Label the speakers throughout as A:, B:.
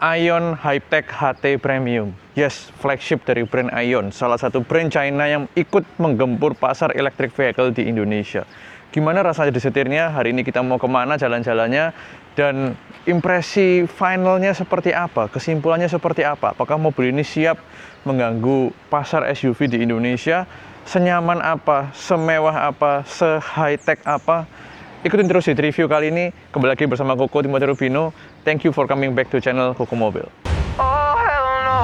A: Aion High-Tech HT Premium. Yes, flagship dari brand Aion, salah satu brand China yang ikut menggempur pasar electric vehicle di Indonesia. Gimana rasanya disetirnya? Hari ini kita mau kemana jalan-jalannya? Dan impresi finalnya seperti apa? Kesimpulannya seperti apa? Apakah mobil ini siap mengganggu pasar SUV di Indonesia? Senyaman apa? Semewah apa? Se-high-tech apa? Ikutin terus di review kali ini. Kembali lagi bersama Koko Timothy Rubino. Thank you for coming back to channel Koko Mobil.
B: Oh hell no.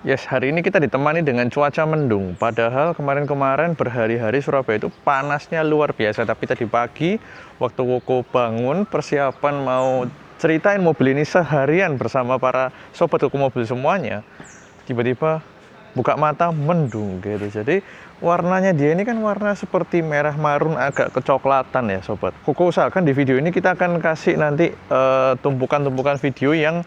A: Yes, hari ini kita ditemani dengan cuaca mendung. Padahal kemarin-kemarin berhari-hari Surabaya itu panasnya luar biasa. Tapi tadi pagi, waktu Koko bangun, persiapan mau ceritain mobil ini seharian bersama para sobat Koko Mobil semuanya, tiba-tiba buka mata mendung gitu. Jadi warnanya dia ini kan warna seperti merah marun agak kecoklatan ya sobat. Koko usahakan di video ini kita akan kasih nanti tumpukan-tumpukan video yang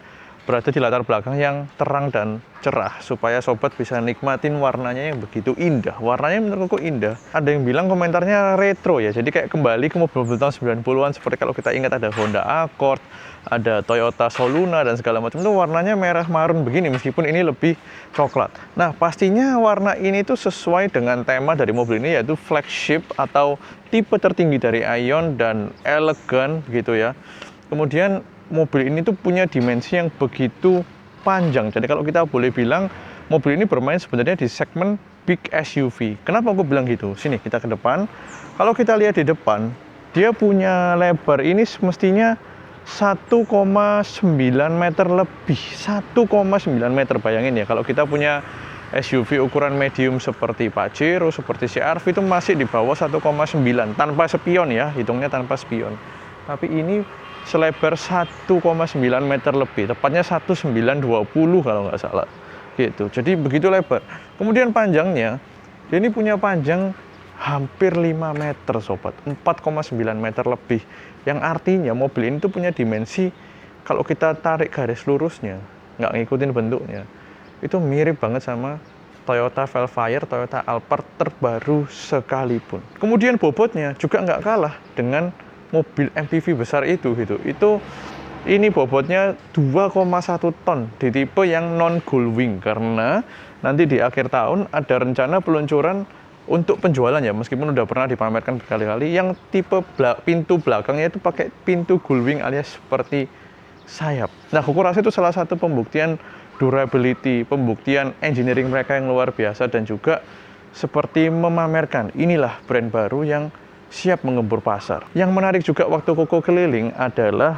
A: berada di latar belakang yang terang dan cerah supaya sobat bisa nikmatin warnanya yang begitu indah. Warnanya menurutku indah. Ada yang bilang komentarnya retro ya, jadi kayak kembali ke mobil-mobil tahun 90-an seperti kalau kita ingat ada Honda Accord, ada Toyota Soluna dan segala macam. Itu warnanya merah marun begini meskipun ini lebih coklat. Nah, pastinya warna ini tuh sesuai dengan tema dari mobil ini, yaitu flagship atau tipe tertinggi dari Aion dan elegan gitu ya. Kemudian mobil ini tuh punya dimensi yang begitu panjang. Jadi kalau kita boleh bilang mobil ini bermain sebenarnya di segmen big SUV. Kenapa aku bilang gitu? Sini kita ke depan. Kalau kita lihat di depan, dia punya lebar ini semestinya 1,9 meter lebih. 1,9 meter, bayangin ya. Kalau kita punya SUV ukuran medium seperti Pajero, seperti CR-V itu masih di bawah 1,9 tanpa spion ya, hitungnya tanpa spion. Tapi ini selebar 1,9 meter lebih, tepatnya 1920 kalau nggak salah gitu. Jadi begitu lebar. Kemudian panjangnya, dia ini punya panjang hampir 5 meter sobat, 4,9 meter lebih, yang artinya mobil ini tuh punya dimensi, kalau kita tarik garis lurusnya, nggak ngikutin bentuknya, itu mirip banget sama Toyota Velfire, Toyota Alphard terbaru sekalipun. Kemudian bobotnya juga nggak kalah dengan mobil MPV besar itu gitu. Ini bobotnya 2,1 ton di tipe yang non gullwing, karena nanti di akhir tahun ada rencana peluncuran untuk penjualan ya, meskipun udah pernah dipamerkan berkali-kali, yang tipe pintu belakangnya itu pakai pintu gullwing alias seperti sayap. Nah, aku rasa itu salah satu pembuktian durability, pembuktian engineering mereka yang luar biasa, dan juga seperti memamerkan inilah brand baru yang siap menggempur pasar. Yang menarik juga waktu Koko keliling adalah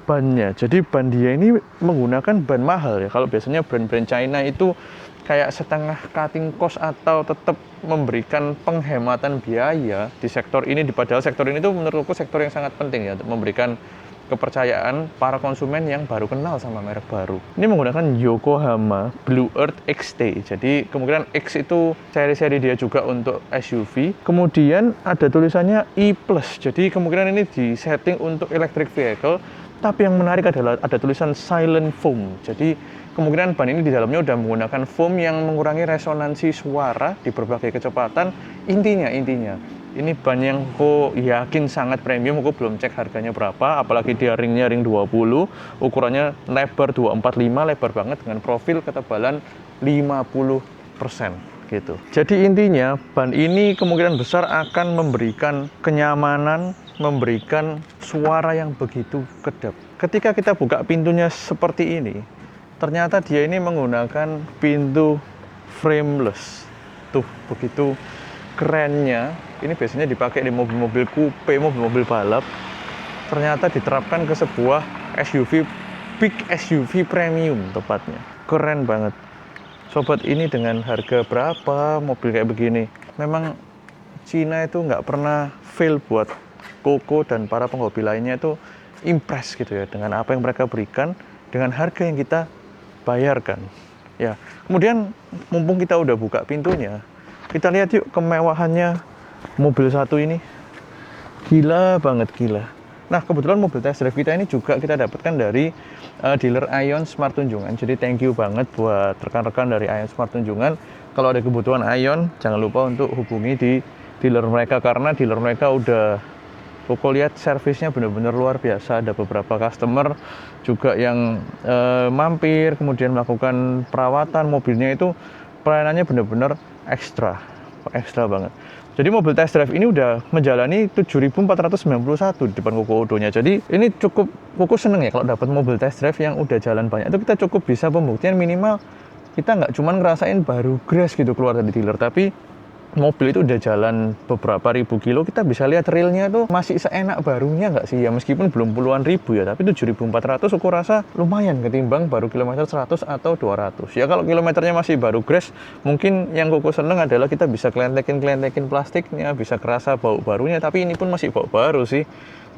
A: bannya. Jadi ban dia ini menggunakan ban mahal ya. Kalau biasanya brand-brand China itu kayak setengah cutting cost atau tetap memberikan penghematan biaya di sektor ini. Padahal sektor ini tuh menurutku sektor yang sangat penting ya, untuk memberikan kepercayaan para konsumen yang baru kenal sama merek baru. Ini menggunakan Yokohama Blue Earth XT. Jadi kemungkinan X itu seri-seri dia juga untuk SUV. Kemudian ada tulisannya E+. Jadi kemungkinan ini disetting untuk electric vehicle. Tapi yang menarik adalah ada tulisan silent foam. Jadi kemungkinan ban ini di dalamnya udah menggunakan foam yang mengurangi resonansi suara di berbagai kecepatan. Intinya ini ban yang aku yakin sangat premium. Aku belum cek harganya berapa, apalagi dia ringnya ring 20, ukurannya lebar 245, lebar banget dengan profil ketebalan 50% gitu. Jadi intinya ban ini kemungkinan besar akan memberikan kenyamanan, memberikan suara yang begitu kedap. Ketika kita buka pintunya seperti ini, ternyata dia ini menggunakan pintu frameless. Tuh, begitu kerennya. Ini biasanya dipakai di mobil-mobil coupe, mobil-mobil balap. Ternyata diterapkan ke sebuah SUV, big SUV premium tepatnya. Keren banget. Sobat, ini dengan harga berapa mobil kayak begini? Memang Cina itu nggak pernah fail buat Koko dan para penghobi lainnya itu impress gitu ya, dengan apa yang mereka berikan, dengan harga yang kita bayarkan. Ya, kemudian mumpung kita udah buka pintunya, Kita lihat yuk kemewahannya mobil satu ini. Gila banget, gila. Nah, kebetulan mobil test drive kita ini juga kita dapatkan dari dealer Ion Smart Tunjungan. Jadi thank you banget buat rekan-rekan dari Ion Smart Tunjungan. Kalau ada kebutuhan Ion, jangan lupa untuk hubungi di dealer mereka, karena dealer mereka udah, Koko lihat servisnya benar-benar luar biasa. Ada beberapa customer juga yang mampir kemudian melakukan perawatan mobilnya, itu pelayanannya benar-benar ekstra banget. Jadi mobil test drive ini udah menjalani 7.491 di depan Koko Odonya. Jadi ini cukup, Koko seneng ya kalau dapat mobil test drive yang udah jalan banyak. Itu kita cukup bisa pembuktian minimal kita nggak cuma ngerasain baru grass gitu keluar dari dealer, tapi mobil itu udah jalan beberapa ribu kilo, kita bisa lihat realnya tuh masih seenak barunya nggak sih ya, meskipun belum puluhan ribu ya, tapi 7.400 aku rasa lumayan ketimbang baru kilometer 100 atau 200 ya. Kalau kilometernya masih baru grass, mungkin yang Koko seneng adalah kita bisa kelentekin plastiknya, bisa kerasa bau barunya, tapi ini pun masih bau baru sih,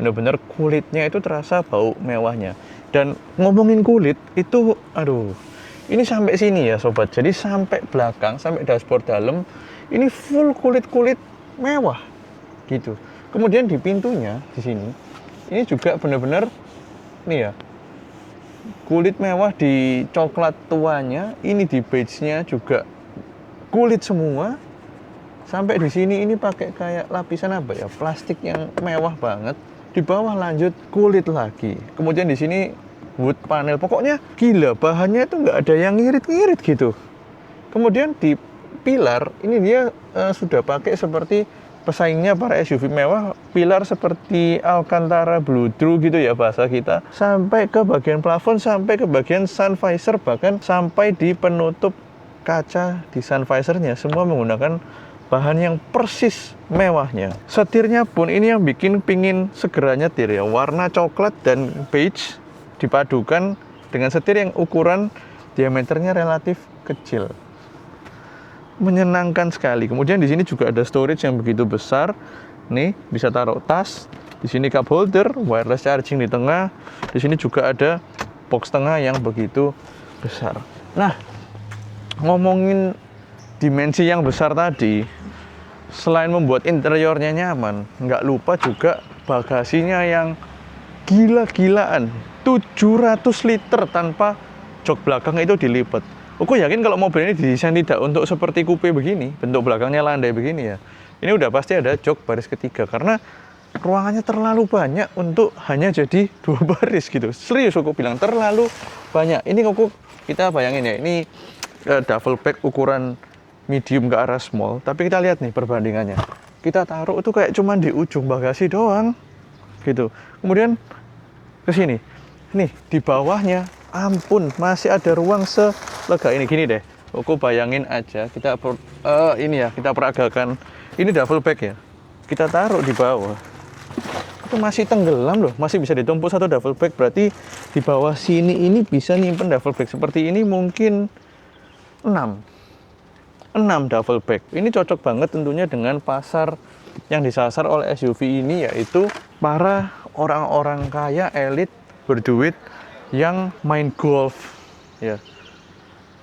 A: bener-bener kulitnya itu terasa bau mewahnya. Dan ngomongin kulit itu, aduh, ini sampai sini ya sobat, jadi sampai belakang, sampai dashboard dalam, ini full kulit mewah gitu. Kemudian di pintunya di sini, ini juga benar-benar nih ya, kulit mewah di coklat tuanya, ini di beige-nya juga kulit semua. Sampai di sini ini pakai kayak lapisan apa ya, plastik yang mewah banget. Di bawah lanjut kulit lagi. Kemudian di sini wood panel, pokoknya gila, bahannya itu nggak ada yang ngirit-ngirit gitu. Kemudian di pilar ini dia sudah pakai seperti pesaingnya para SUV mewah, pilar seperti Alcantara Bludru gitu ya bahasa kita, sampai ke bagian plafon, sampai ke bagian sun visor, bahkan sampai di penutup kaca di sun visornya, semua menggunakan bahan yang persis mewahnya. Setirnya pun ini yang bikin pingin segera nyetir ya, warna coklat dan beige dipadukan dengan setir yang ukuran diameternya relatif kecil. Menyenangkan sekali. Kemudian di sini juga ada storage yang begitu besar. Nih, bisa taruh tas. Di sini cup holder, wireless charging di tengah. Di sini juga ada box tengah yang begitu besar. Nah, ngomongin dimensi yang besar tadi, selain membuat interiornya nyaman, nggak lupa juga bagasinya yang gila-gilaan. 700 liter tanpa jok belakang itu dilipat. Aku yakin kalau mobil ini didesain tidak untuk seperti coupe begini, bentuk belakangnya landai begini ya, ini udah pasti ada jok baris ketiga, karena ruangannya terlalu banyak untuk hanya jadi 2 baris gitu. Serius aku bilang, terlalu banyak. Ini kita bayangin ya, ini duffel bag ukuran medium ke arah small, tapi kita lihat nih perbandingannya. Kita taruh itu kayak cuman di ujung bagasi doang gitu. Kemudian ke sini. Nih, di bawahnya, ampun, masih ada ruang selega ini. Gini deh, aku bayangin aja, kita kita peragakan. Ini duffel bag ya, kita taruh di bawah. Itu masih tenggelam loh, masih bisa ditumpuk satu duffel bag. Berarti di bawah sini ini bisa nyimpen duffel bag seperti ini mungkin 6 duffel bag. Ini cocok banget tentunya dengan pasar yang disasar oleh SUV ini, yaitu para orang-orang kaya elit berduit yang main golf ya,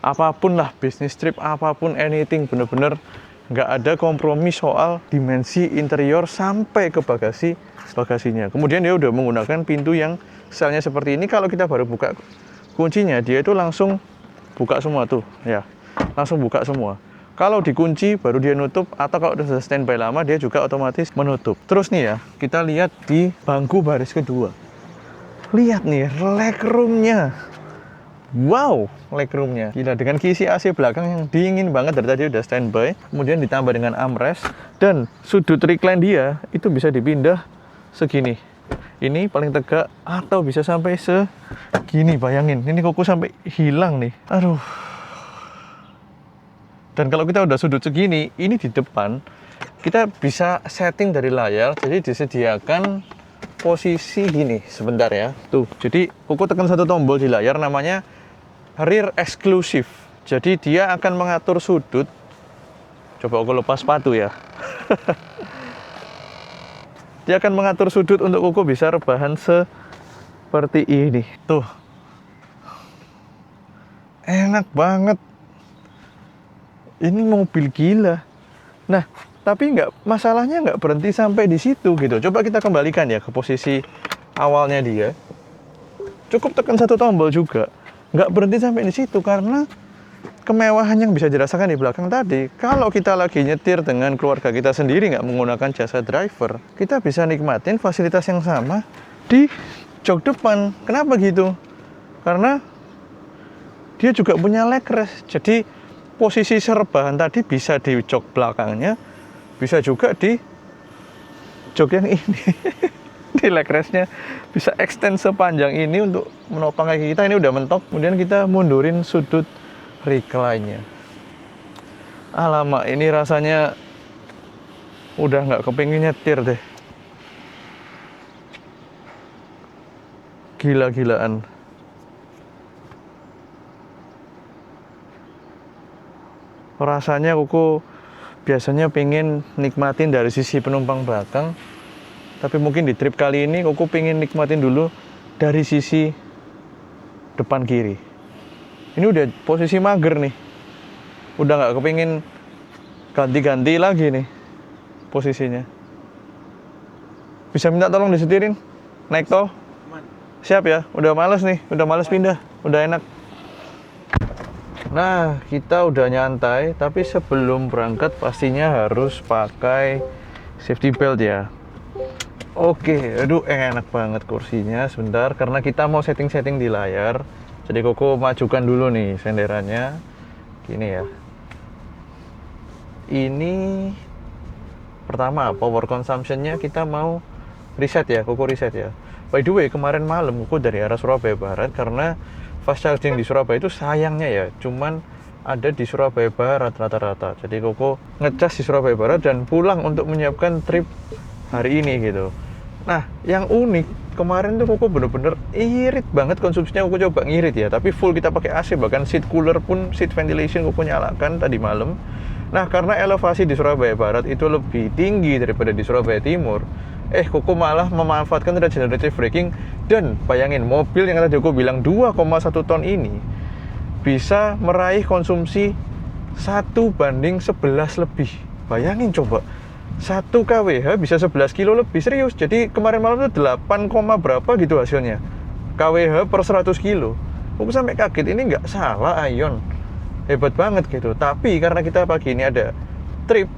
A: apapun lah, bisnis trip, apapun, anything, bener-bener nggak ada kompromi soal dimensi interior sampai ke bagasinya. Kemudian dia udah menggunakan pintu yang selnya seperti ini. Kalau kita baru buka kuncinya, dia itu langsung buka semua tuh ya, langsung buka semua. Kalau dikunci baru dia nutup, atau kalau udah standby lama dia juga otomatis menutup. Terus nih ya, kita lihat di bangku baris kedua. Lihat nih legroomnya. Wow, legroomnya gila, dengan kisi AC belakang yang dingin banget dari tadi udah standby. Kemudian ditambah dengan armrest, dan sudut recline dia itu bisa dipindah segini. Ini paling tegak, atau bisa sampai segini. Bayangin, ini kuku sampai hilang nih. Aduh. Dan kalau kita udah sudut segini, ini di depan kita bisa setting dari layar. Jadi disediakan posisi gini, sebentar ya. Tuh, jadi Koko tekan satu tombol di layar, namanya rear exclusive. Jadi dia akan mengatur sudut. Coba Koko lepas sepatu ya. Dia akan mengatur sudut untuk Koko bisa rebahan seperti ini. Tuh. Enak banget. Ini mobil gila. Nah, tapi masalahnya nggak berhenti sampai di situ gitu. Coba kita kembalikan ya ke posisi awalnya dia. Cukup tekan satu tombol juga. Nggak berhenti sampai di situ karena kemewahan yang bisa dirasakan di belakang tadi. Kalau kita lagi nyetir dengan keluarga kita sendiri nggak menggunakan jasa driver, kita bisa nikmatin fasilitas yang sama di jok depan. Kenapa gitu? Karena dia juga punya leg rest. Jadi posisi serbahan tadi bisa di jok belakangnya, bisa juga di jok yang ini. Di leg restnya bisa extend sepanjang ini untuk menopang kaki kita. Ini udah mentok, kemudian kita mundurin sudut recline-nya. Alamak, ini rasanya udah nggak kepingin nyetir deh. Gila-gilaan. Rasanya Koko biasanya pengen nikmatin dari sisi penumpang belakang, tapi mungkin di trip kali ini Koko pengen nikmatin dulu dari sisi depan kiri. Ini udah posisi mager nih, udah nggak kepingin ganti-ganti lagi nih posisinya. Bisa minta tolong disetirin, naik tol? Siap ya, udah males nih, udah males pindah, udah enak. Nah, kita udah nyantai, tapi sebelum berangkat pastinya harus pakai safety belt ya. Oke, aduh enak banget kursinya. Sebentar, karena kita mau setting-setting di layar. Jadi Koko majukan dulu nih senderannya. Gini ya. Ini pertama, power consumption-nya kita mau reset ya, Koko reset ya. By the way, kemarin malam Koko dari arah Surabaya Barat, karena fast charging di Surabaya itu sayangnya ya cuman ada di Surabaya Barat rata-rata. Jadi Koko ngecas di Surabaya Barat dan pulang untuk menyiapkan trip hari ini gitu. Nah, yang unik kemarin tuh Koko bener-bener irit banget konsumsinya. Koko coba ngirit ya, tapi full kita pakai AC, bahkan seat cooler pun, seat ventilation Koko nyalakan tadi malam. Nah, karena elevasi di Surabaya Barat itu lebih tinggi daripada di Surabaya Timur, Koko malah memanfaatkan regenerative braking. Dan bayangin, mobil yang tadi Koko bilang 2,1 ton ini bisa meraih konsumsi 1:11 lebih. Bayangin coba, 1 kWh bisa 11 kilo lebih, serius. Jadi kemarin malam itu 8, berapa gitu hasilnya kWh per 100 kilo. Koko sampai kaget, ini nggak salah Aion, hebat banget gitu. Tapi karena kita pagi ini ada trip,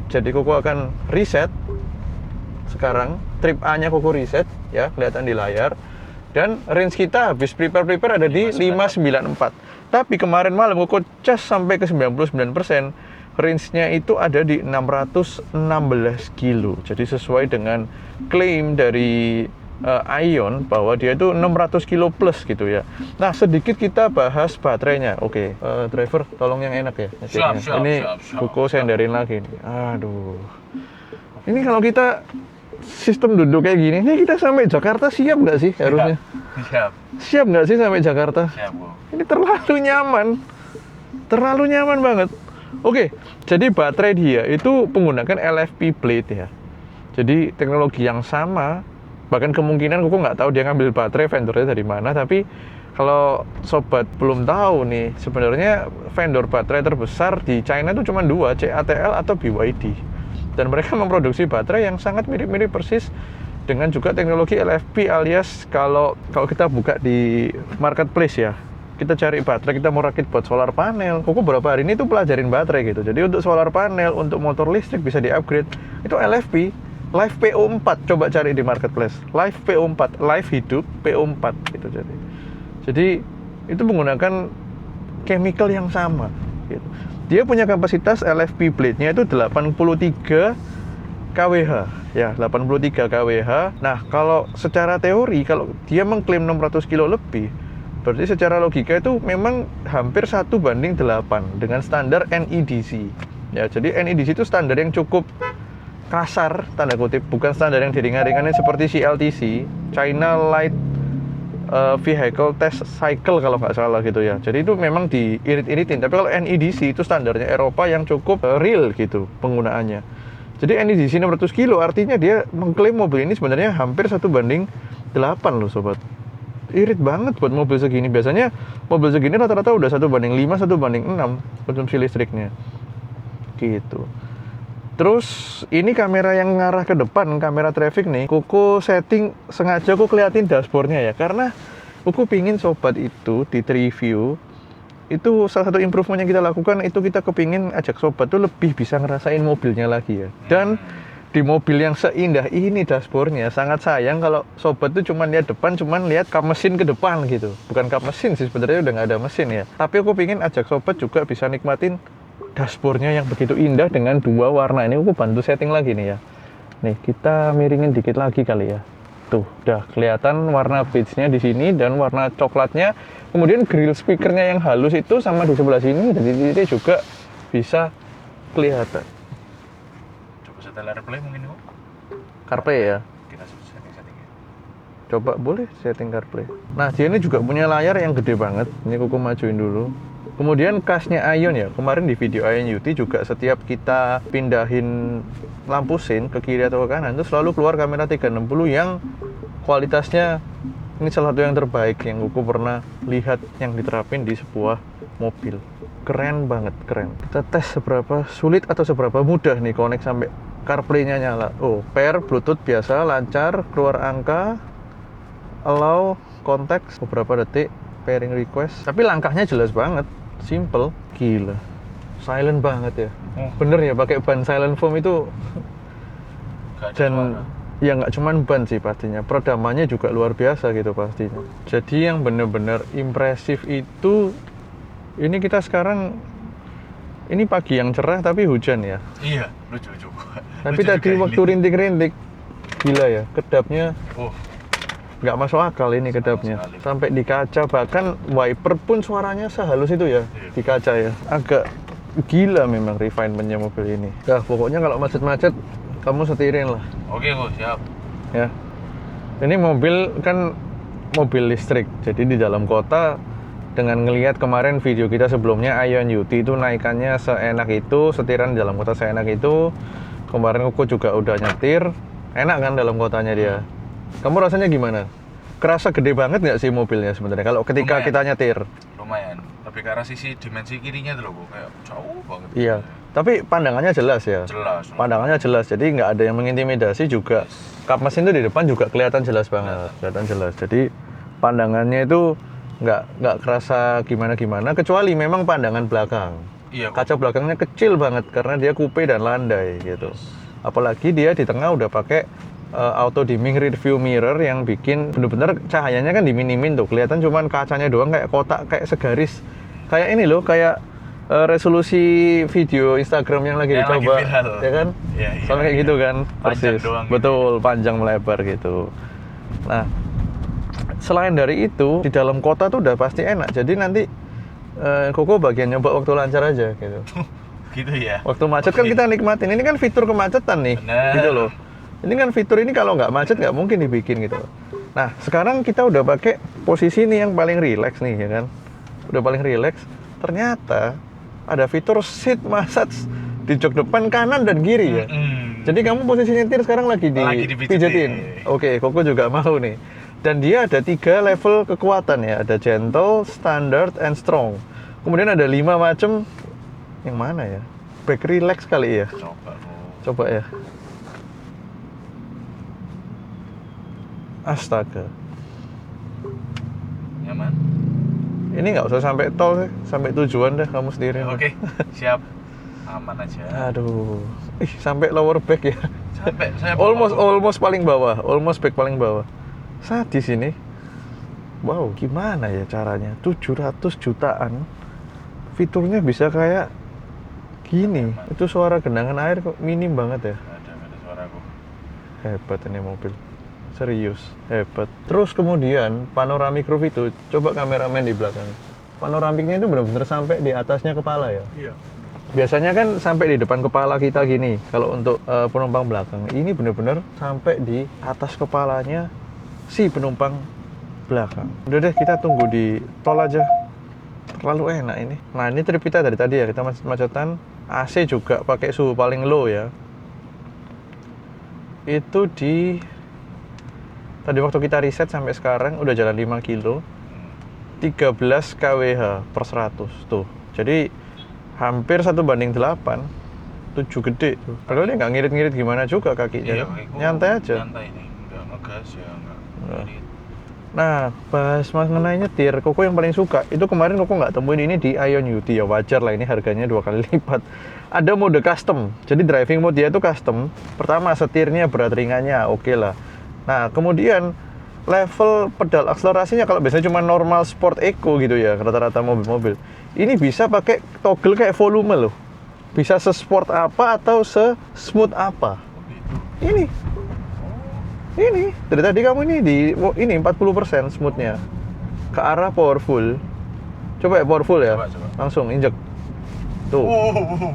A: jadi Koko akan reset. Sekarang trip A-nya Koko reset ya, kelihatan di layar. Dan range kita habis prepare ada di 594. Tapi kemarin malam Koko cas sampai ke 99%. Range-nya itu ada di 616 kilo. Jadi sesuai dengan klaim dari Aion bahwa dia itu 600 kilo plus gitu ya. Nah, sedikit kita bahas baterainya. Oke, driver tolong yang enak ya.
C: Siap.
A: Ini Koko senderin lagi nih. Aduh. Ini kalau kita sistem duduk kayak gini, ini kita sampai Jakarta siap nggak sih harusnya? Siap nggak sih sampai Jakarta?
C: Siap, Bu.
A: Ini terlalu nyaman banget. Oke, jadi baterai dia itu menggunakan LFP blade ya. Jadi teknologi yang sama, bahkan kemungkinan Koko nggak tahu dia ngambil baterai vendornya dari mana. Tapi kalau sobat belum tahu nih, sebenarnya vendor baterai terbesar di China itu cuma 2, CATL atau BYD. Dan mereka memproduksi baterai yang sangat mirip-mirip persis dengan juga teknologi LFP, alias kalau kita buka di marketplace ya, kita cari baterai, kita mau rakit buat solar panel. Koko beberapa hari ini tuh pelajarin baterai gitu. Jadi untuk solar panel, untuk motor listrik bisa di-upgrade, itu LFP, Live PO4, coba cari di marketplace. Live PO4, live hidup PO4 gitu. Jadi itu menggunakan chemical yang sama gitu. Dia punya kapasitas LFP blade-nya itu 83 kWh ya, 83 kWh. Nah, kalau secara teori, kalau dia mengklaim 600 kilo lebih, berarti secara logika itu memang hampir 1:8 dengan standar NEDC. Ya, jadi NEDC itu standar yang cukup kasar, tanda kutip, bukan standar yang diringan-ringannya seperti CLTC, China Light Vehicle Test Cycle kalau nggak salah gitu ya. Jadi itu memang diirit-iritin. Tapi kalau NEDC itu standarnya Eropa yang cukup real gitu penggunaannya. Jadi NEDC 600 kilo artinya dia mengklaim mobil ini sebenarnya hampir 1:8 loh sobat. Irit banget buat mobil segini. Biasanya mobil segini rata-rata udah 1:5, 1:6 konsumsi listriknya gitu. Terus ini kamera yang ngarah ke depan, kamera traffic nih, Koko setting sengaja aku keliatin dashboardnya ya, karena Koko pingin sobat itu di review itu salah satu improvement yang kita lakukan itu kita kepingin ajak sobat tuh lebih bisa ngerasain mobilnya lagi ya. Dan di mobil yang seindah ini dashboardnya sangat sayang kalau sobat tuh cuman lihat depan, cuman lihat kap mesin ke depan gitu. Bukan kap mesin sih, sebenarnya udah nggak ada mesin ya. Tapi aku pingin ajak sobat juga bisa nikmatin dashboardnya yang begitu indah dengan dua warna. Ini aku bantu setting lagi nih ya. Nih kita miringin dikit lagi kali ya. Tuh, udah kelihatan warna beige-nya di sini dan warna coklatnya. Kemudian grill speakernya yang halus itu sama di sebelah sini dan di sini juga bisa kelihatan.
C: Coba setel AirPlay mungkin kok.
A: CarPlay ya.
C: Kita setting-settingnya.
A: Coba boleh setting CarPlay. Nah, dia ini juga punya layar yang gede banget. Ini aku majuin dulu. Kemudian kasnya Ion ya, kemarin di video Ion UT juga setiap kita pindahin lampu sein ke kiri atau ke kanan itu selalu keluar kamera 360 yang kualitasnya ini salah satu yang terbaik yang aku pernah lihat yang diterapin di sebuah mobil. Keren banget, keren. Kita tes seberapa sulit atau seberapa mudah nih connect sampai CarPlay-nya nyala. Oh, pair Bluetooth biasa, lancar, keluar angka, allow konteks beberapa detik, pairing request. Tapi langkahnya jelas banget. Simple, gila, silent banget ya. Bener ya pakai ban silent foam itu. Dan ya nggak cuman ban sih pastinya, peredamannya juga luar biasa gitu pastinya. Jadi yang bener-bener impresif itu, ini kita sekarang, ini pagi yang cerah tapi hujan ya.
C: Iya, lucu juga.
A: Tapi tadi waktu rintik-rintik, gila ya, kedapnya.
C: Oh,
A: nggak masuk akal ini kedapnya sampai di kaca, bahkan wiper pun suaranya sehalus itu ya di kaca ya. Agak gila memang refinementnya mobil ini. Nah pokoknya kalau macet-macet kamu setirin lah.
C: oke kok, siap.
A: Ya, ini mobil kan mobil listrik, jadi di dalam kota dengan ngelihat kemarin video kita sebelumnya Ion UT itu naikannya seenak itu, setiran di dalam kota seenak itu. Kemarin aku juga udah nyetir, enak kan dalam kotanya dia. Kamu rasanya gimana? Kerasa gede banget nggak sih mobilnya sebenarnya kalau ketika
C: Lumayan.
A: kita nyetir?
C: Lumayan. Tapi ke arah sisi dimensi kirinya tuh loh, kok kayak jauh banget.
A: Iya. Tapi pandangannya jelas ya.
C: Jelas.
A: Pandangannya jelas. Jadi nggak ada yang mengintimidasi juga. Kap mesin itu di depan juga kelihatan jelas banget. Kelihatan jelas. Jadi pandangannya itu nggak kerasa gimana-gimana. Kecuali memang pandangan belakang.
C: Iya.
A: Kaca belakangnya kecil banget karena dia coupe dan landai gitu. Apalagi dia di tengah udah pakai auto dimming rear view mirror yang bikin bener-bener cahayanya kan diminimin tuh, kelihatan cuman kacanya doang kayak kotak, kayak segaris, kayak ini loh, kayak resolusi video Instagram yang lagi dicoba, ya kan?
C: Iya,
A: Sama kayak gitu kan,
C: panjang
A: persis,
C: doang
A: betul, panjang melebar gitu. Nah, selain dari itu di dalam kota tuh udah pasti enak. Jadi nanti Koko bagian nyoba waktu lancar aja gitu.
C: Gitu ya.
A: Waktu macet kan kita nikmatin. Ini kan fitur kemacetan nih,
C: Bener.
A: gitu loh. Ini kan fitur ini kalau nggak macet nggak mungkin dibikin gitu. Nah sekarang kita udah pakai posisi nih yang paling rileks nih ya kan. Udah paling rileks. Ternyata ada fitur seat massage di jok depan kanan dan kiri ya. Jadi kamu posisi nyetir sekarang lagi dipijetin. Oke, Koko juga mau nih. Dan dia ada 3 level kekuatan ya. Ada gentle, standard, and strong. Kemudian ada 5 macam. Yang mana ya? Back relax kali ya. Coba ya. Astaga.
C: Nyaman.
A: Ini nggak usah sampai tol sih, sampai tujuan deh kamu sendiri.
C: Oke, siap. Aman aja.
A: Aduh. Sampai lower back ya.
C: Sampai saya
A: Almost paling bawah, almost back paling bawah. Saat di sini. Wow, gimana ya caranya? 700 jutaan. Fiturnya bisa kayak gini. Itu suara genangan air kok minim banget ya.
C: Ada suara kok.
A: Hebat ini mobil. Serius, hebat. Terus kemudian panoramic roof itu, coba kameramen di belakang. Panoramiknya itu benar-benar sampai di atasnya kepala ya.
C: Iya.
A: Biasanya kan sampai di depan kepala kita gini. Kalau untuk penumpang belakang, ini benar-benar sampai di atas kepalanya si penumpang belakang. Udah deh, kita tunggu di tol aja. Terlalu enak ini. Nah ini trip kita dari tadi ya, kita macet-macetan. AC juga pakai suhu paling low ya. Itu di tadi waktu kita riset sampai sekarang udah jalan 5 kilo 13 kWh per 100 tuh. Jadi hampir 1:8. 7 gede tuh. Padahal dia nggak ngirit-ngirit gimana juga kakinya.
C: Iya, kakiku
A: Nyantai aja.
C: Nyantai nih, nggak ngegas ya, nggak ngirit.
A: Nah, bahas mengenai nyetir, Koko yang paling suka itu kemarin Koko nggak temuin ini di Ion UT ya, wajar lah ini harganya 2 kali lipat. Ada mode custom, jadi driving mode dia itu custom. Pertama setirnya berat ringannya oke lah. Nah kemudian level pedal akselerasinya kalau biasanya cuma normal sport eco gitu ya rata-rata mobil-mobil. Ini bisa pakai toggle kayak volume loh. Bisa se-sport apa atau se-smooth apa.
C: Begitu.
A: Ini dari tadi kamu ini 40% smoothnya ke arah powerful. Coba ya powerful ya.
C: Coba.
A: Langsung injek. Tuh.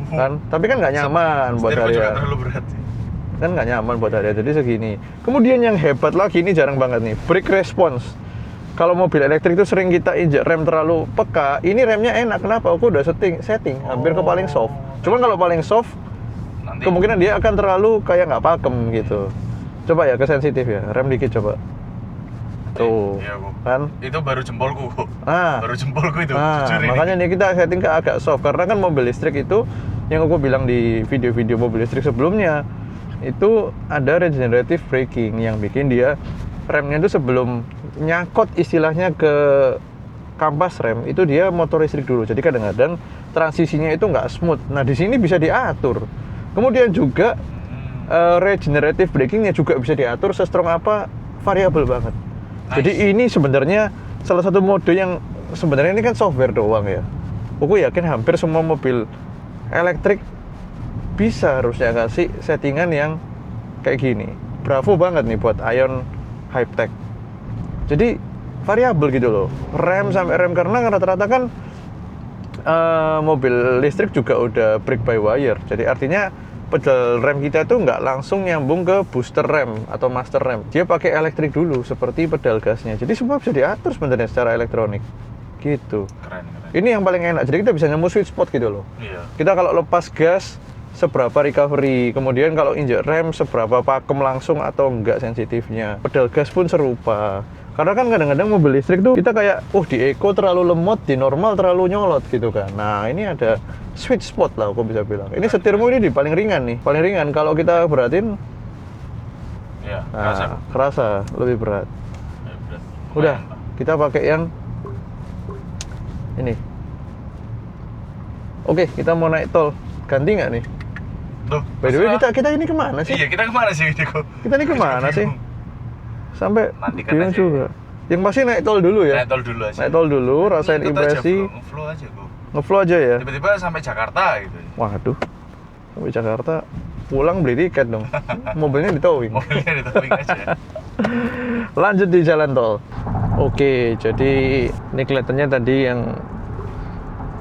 A: Kan, tapi kan nggak nyaman buat
C: Setirku juga
A: area.
C: terlalu berat sih.
A: Kan nggak nyaman buat area. Jadi segini. Kemudian yang hebat lagi ini jarang banget nih, brake response. Kalau mobil elektrik itu sering kita injek rem terlalu peka. Ini remnya enak. Kenapa? Aku udah setting hampir ke paling soft. Cuman kalau paling soft
C: Nanti
A: kemungkinan dia akan terlalu kayak nggak pakem gitu. Coba ya ke sensitif ya, rem dikit coba. Tuh,
C: iya, Bu.
A: kan?
C: Itu baru jempolku.
A: Nah,
C: Baru jempolku itu,
A: nah
C: jujur ini.
A: makanya nih kita setting ke agak soft karena kan mobil listrik itu yang aku bilang di video-video mobil listrik sebelumnya itu ada regenerative braking yang bikin dia remnya itu sebelum nyakot istilahnya ke kampas rem itu dia motor listrik dulu. Jadi kadang-kadang transisinya itu nggak smooth. Nah di sini bisa diatur. Kemudian juga regenerative brakingnya juga bisa diatur se-strong apa, variabel banget.
C: Nice.
A: Jadi ini sebenarnya salah satu mode yang sebenarnya ini kan software doang ya. Aku yakin hampir semua mobil elektrik bisa harusnya kasih settingan yang kayak gini. Bravo banget nih buat Ion Hypertech. Jadi variabel gitu loh. Rem sampai rem karena rata-rata kan mobil listrik juga udah brake by wire. Jadi artinya pedal rem kita tuh nggak langsung nyambung ke booster rem atau master rem. Dia pakai elektrik dulu seperti pedal gasnya. Jadi semua bisa diatur sebenarnya secara elektronik. Gitu.
C: Keren.
A: Ini yang paling enak. Jadi kita bisa nemu sweet spot gitu loh.
C: Iya.
A: Kita kalau lepas gas seberapa recovery, kemudian kalau injek rem seberapa pakem langsung atau enggak sensitifnya. Pedal gas pun serupa. Karena kan kadang-kadang mobil listrik tuh kita kayak, di eco terlalu lemot, di normal terlalu nyolot gitu kan. Nah ini ada sweet spot lah aku bisa bilang. Ini setirmu ini di paling ringan nih, paling ringan. Kalau kita beratin,
C: Iya,
A: nah, kerasa lebih berat.
C: Ya, berat.
A: Udah,
C: Lumayan, Pak.
A: kita pakai yang ini. Oke, kita mau naik tol. Ganti nggak nih?
C: Tuh,
A: By the way,
C: terserah.
A: kita ini kemana sih?
C: Iya, kita kemana sih ini kok?
A: Kita ini kemana sih? Sampai
C: Nanti kan
A: bingung
C: aja.
A: juga. Yang pasti naik tol dulu ya.
C: Naik tol dulu aja.
A: Naik tol dulu, rasain
C: Ikut
A: impresi,
C: aja, bro. Ngeflow aja, bro.
A: ngeflow aja ya.
C: Tiba-tiba sampai Jakarta gitu.
A: Waduh, sampai Jakarta pulang beli tiket dong. Mobilnya di towing.
C: Mobilnya di towing aja.
A: Lanjut di jalan tol. Oke, jadi ini kelihatannya tadi yang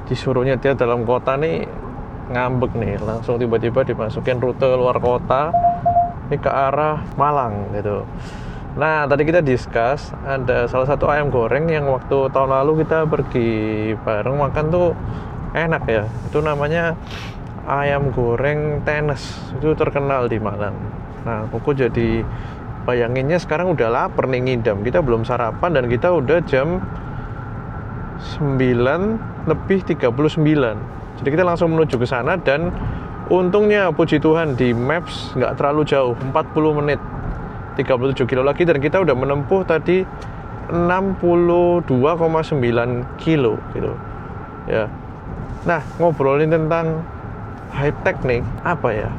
A: disuruh nyetir dalam kota nih ngambek nih, langsung tiba-tiba dimasukin rute luar kota ini ke arah Malang gitu. Nah, tadi kita discuss ada salah satu ayam goreng yang waktu tahun lalu kita pergi bareng makan tuh enak ya. Itu namanya ayam goreng Tenes. Itu terkenal di Malang. Nah, aku jadi bayanginnya sekarang udah lapar nih ngidam. Kita belum sarapan dan kita udah jam 9:39. Jadi kita langsung menuju ke sana dan untungnya puji Tuhan di Maps nggak terlalu jauh, 40 menit. 37 kilo lagi dan kita udah menempuh tadi 62,9 kilo gitu ya. Nah, ngobrolin tentang high-tech nih, apa ya,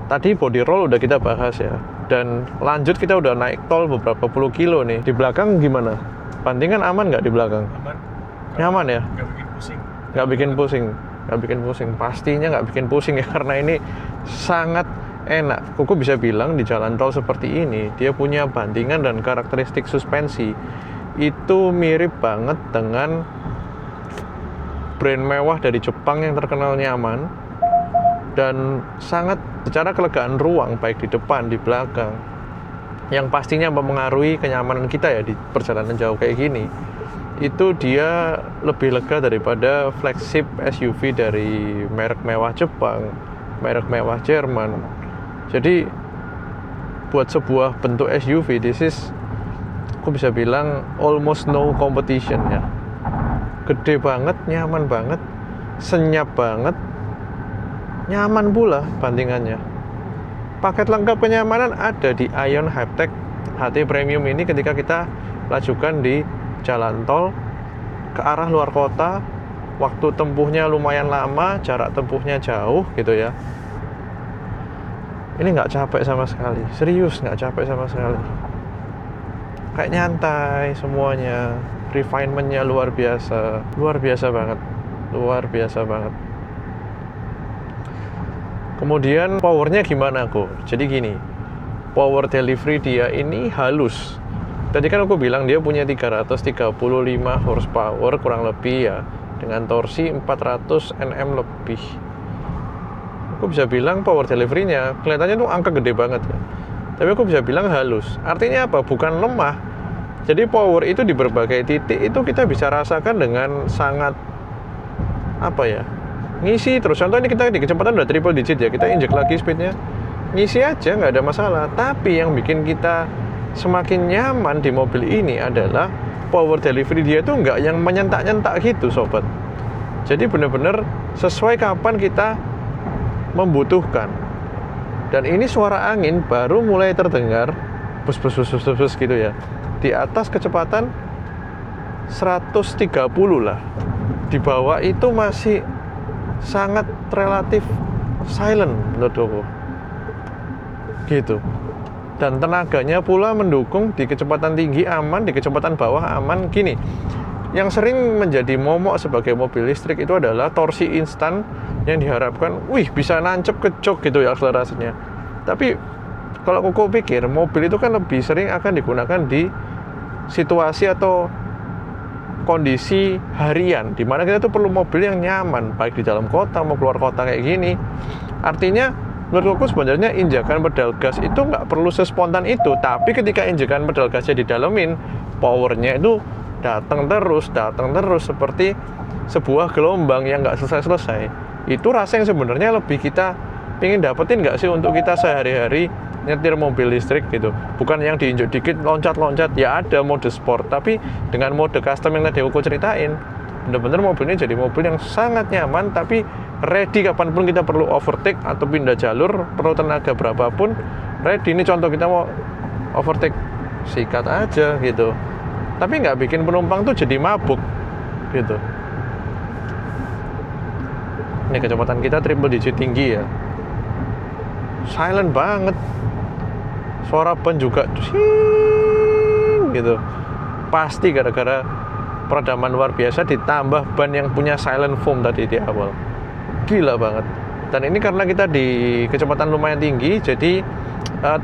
A: tadi body roll udah kita bahas ya, dan lanjut kita udah naik tol beberapa puluh kilo nih. Di belakang gimana? Bandingan aman nggak di belakang?
C: Aman.
A: Nyaman ya?
C: Nggak bikin pusing.
A: Nggak bikin pusing? Nggak bikin pusing, pastinya nggak bikin pusing ya, karena ini sangat enak. Kuku bisa bilang di jalan tol seperti ini dia punya bandingan dan karakteristik suspensi itu mirip banget dengan brand mewah dari Jepang yang terkenal nyaman dan sangat secara kelegaan ruang baik di depan di belakang yang pastinya mempengaruhi kenyamanan kita ya di perjalanan jauh kayak gini. Itu dia lebih lega daripada flagship SUV dari merek mewah Jepang, merek mewah Jerman. Jadi buat sebuah bentuk SUV, this is, aku bisa bilang almost no competition ya. Gede banget, nyaman banget, senyap banget, nyaman pula bandingannya. Paket lengkap kenyamanan ada di Ion Hypertech HT Premium ini ketika kita lajukan di jalan tol ke arah luar kota. Waktu tempuhnya lumayan lama, jarak tempuhnya jauh gitu ya. Ini nggak capek sama sekali, serius nggak capek sama sekali. Kayak nyantai semuanya, refinement-nya luar biasa banget, luar biasa banget. Kemudian powernya gimana kok? Jadi gini, power delivery dia ini halus. Tadi kan aku bilang dia punya 335 horsepower kurang lebih ya, dengan torsi 400 Nm lebih. Aku bisa bilang power delivery-nya kelihatannya tuh angka gede banget ya. Tapi aku bisa bilang halus. Artinya apa? Bukan lemah. Jadi power itu di berbagai titik itu kita bisa rasakan dengan sangat apa ya? Ngisi terus. Contoh ini kita di kecepatan udah triple digit ya. Kita injek lagi speednya. Ngisi aja nggak ada masalah. Tapi yang bikin kita semakin nyaman di mobil ini adalah power delivery dia tuh nggak yang menyentak-nyentak gitu sobat. Jadi benar-benar sesuai kapan kita membutuhkan. Dan ini suara angin baru mulai terdengar bus gitu ya. Di atas kecepatan 130 lah. Di bawah itu masih sangat relatif silent menurut aku. Gitu. Dan tenaganya pula mendukung di kecepatan tinggi aman, di kecepatan bawah aman. Gini, yang sering menjadi momok sebagai mobil listrik itu adalah torsi instan yang diharapkan, bisa nancep ke jok gitu ya akselerasinya. Tapi kalau aku pikir mobil itu kan lebih sering akan digunakan di situasi atau kondisi harian, dimana kita tuh perlu mobil yang nyaman, baik di dalam kota mau keluar kota kayak gini. Artinya menurutku sebenarnya injakan pedal gas itu nggak perlu sespontan itu, tapi ketika injakan pedal gasnya didalemin, powernya itu datang terus seperti sebuah gelombang yang nggak selesai. Itu rasa yang sebenarnya lebih kita pengen dapetin nggak sih untuk kita sehari-hari nyetir mobil listrik gitu. Bukan yang diinjek dikit loncat-loncat, ya ada mode sport, tapi dengan mode custom yang tadi aku ceritain, bener-bener mobil ini jadi mobil yang sangat nyaman, tapi ready kapanpun kita perlu overtake atau pindah jalur, perlu tenaga berapapun, ready. Ini contoh kita mau overtake, sikat aja gitu. Tapi nggak bikin penumpang tuh jadi mabuk gitu. Ini kecepatan kita triple digit tinggi ya. Silent banget. Suara ban juga gitu. Pasti gara-gara peredaman luar biasa ditambah ban yang punya silent foam tadi di awal. Gila banget. Dan ini karena kita di kecepatan lumayan tinggi, jadi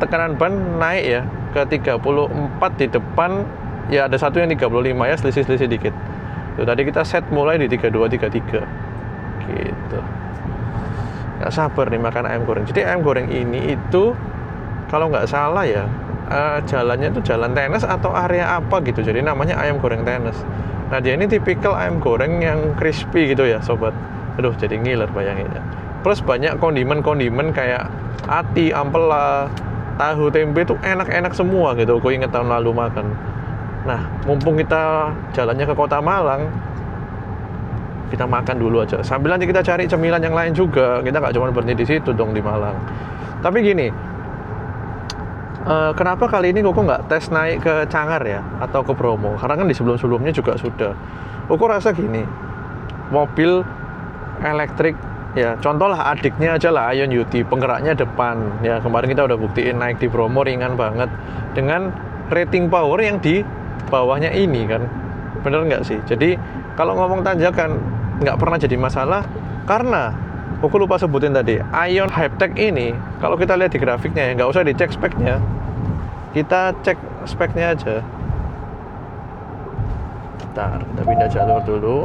A: tekanan ban naik ya ke 34 di depan. Ya ada satu yang 35 ya, selisih-selisih dikit. Tuh, tadi kita set mulai di 32, 33 gitu. Gak sabar nih makan ayam goreng. Jadi ayam goreng ini itu kalau nggak salah ya, jalannya itu jalan tenis atau area apa gitu. Jadi namanya ayam goreng tenis. Nah dia ini tipikal ayam goreng yang crispy gitu ya sobat. Aduh jadi ngiler bayanginnya. Plus banyak kondimen-kondimen kayak ati, ampela, tahu, tempe itu enak-enak semua gitu. Aku inget tahun lalu makan. Nah mumpung kita jalannya ke Kota Malang, kita makan dulu aja. Sambil nanti kita cari cemilan yang lain juga. Kita nggak cuma berhenti di situ dong di Malang. Tapi gini, kenapa kali ini Koko nggak tes naik ke Cangar ya atau ke Bromo? Karena kan di sebelum-sebelumnya juga sudah. Koko rasa gini, mobil elektrik ya, contohlah adiknya aja lah Ion UT, penggeraknya depan ya, kemarin kita udah buktiin naik di Bromo ringan banget dengan rating power yang di bawahnya ini kan, bener nggak sih? Jadi kalau ngomong tanjakan nggak pernah jadi masalah, karena aku lupa sebutin tadi, Ion Hypertech ini kalau kita lihat di grafiknya ya, nggak usah dicek speknya, kita cek speknya aja. Bentar, kita pindah jalur dulu,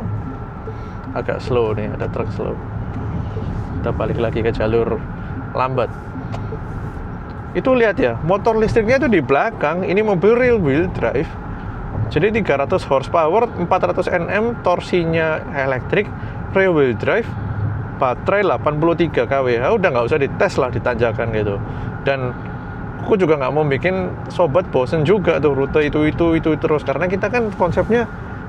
A: agak slow nih, ada truk slow. Kita balik lagi ke jalur lambat. Itu lihat ya, motor listriknya itu di belakang, ini mobil rear wheel drive. Jadi 300 horsepower, 400 Nm, torsinya elektrik, rear wheel drive, baterai 83 kWh, udah nggak usah dites lah ditanjakan gitu. Dan aku juga nggak mau bikin sobat bosen juga tuh rute itu terus, karena kita kan konsepnya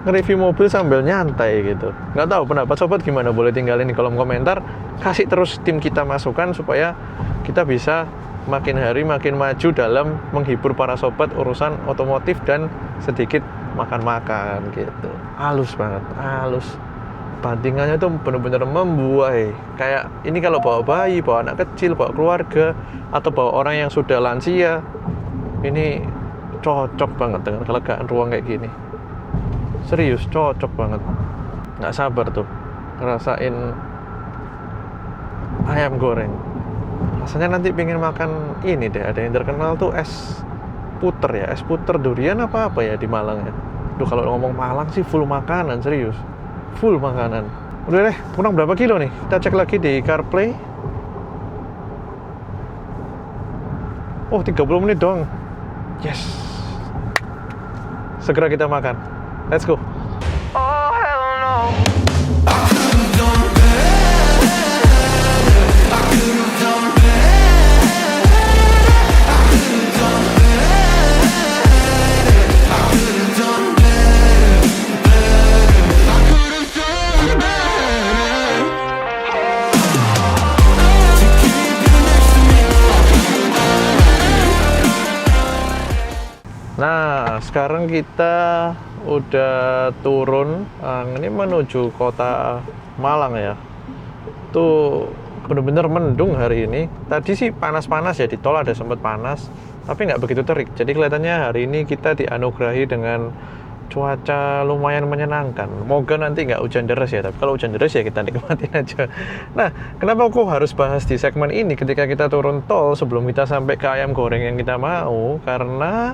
A: nge-review mobil sambil nyantai gitu. Nggak tahu pendapat sobat gimana, boleh tinggalin di kolom komentar. Kasih terus tim kita masukan supaya kita bisa makin hari makin maju dalam menghibur para sobat urusan otomotif dan sedikit makan-makan gitu. Halus banget, halus. Bandingannya tuh bener-bener membuai. Kayak ini kalau bawa bayi, bawa anak kecil, bawa keluarga, atau bawa orang yang sudah lansia, ini cocok banget dengan kelegaan ruang kayak gini. Serius, cocok banget. Nggak sabar tuh ngerasain ayam goreng. Rasanya nanti pengen makan ini deh, ada yang terkenal tuh es puter ya, es puter durian apa ya di Malang ya. Duh, kalau ngomong Malang sih full makanan, serius. Full makanan. Udah deh, kurang berapa kilo nih? Kita cek lagi di CarPlay. Oh, 30 menit doang. Yes. Segera kita makan. Let's go.
B: Oh, hell no.
A: Nah, sekarang kita udah turun, ini menuju kota Malang ya. Tuh bener-bener mendung hari ini. Tadi sih panas-panas ya, di tol ada sempat panas, tapi nggak begitu terik. Jadi kelihatannya hari ini kita dianugerahi dengan cuaca lumayan menyenangkan. Moga nanti nggak hujan deras ya, tapi kalau hujan deras ya kita nikmatin aja. Nah, kenapa aku harus bahas di segmen ini ketika kita turun tol sebelum kita sampai ke ayam goreng yang kita mau? Karena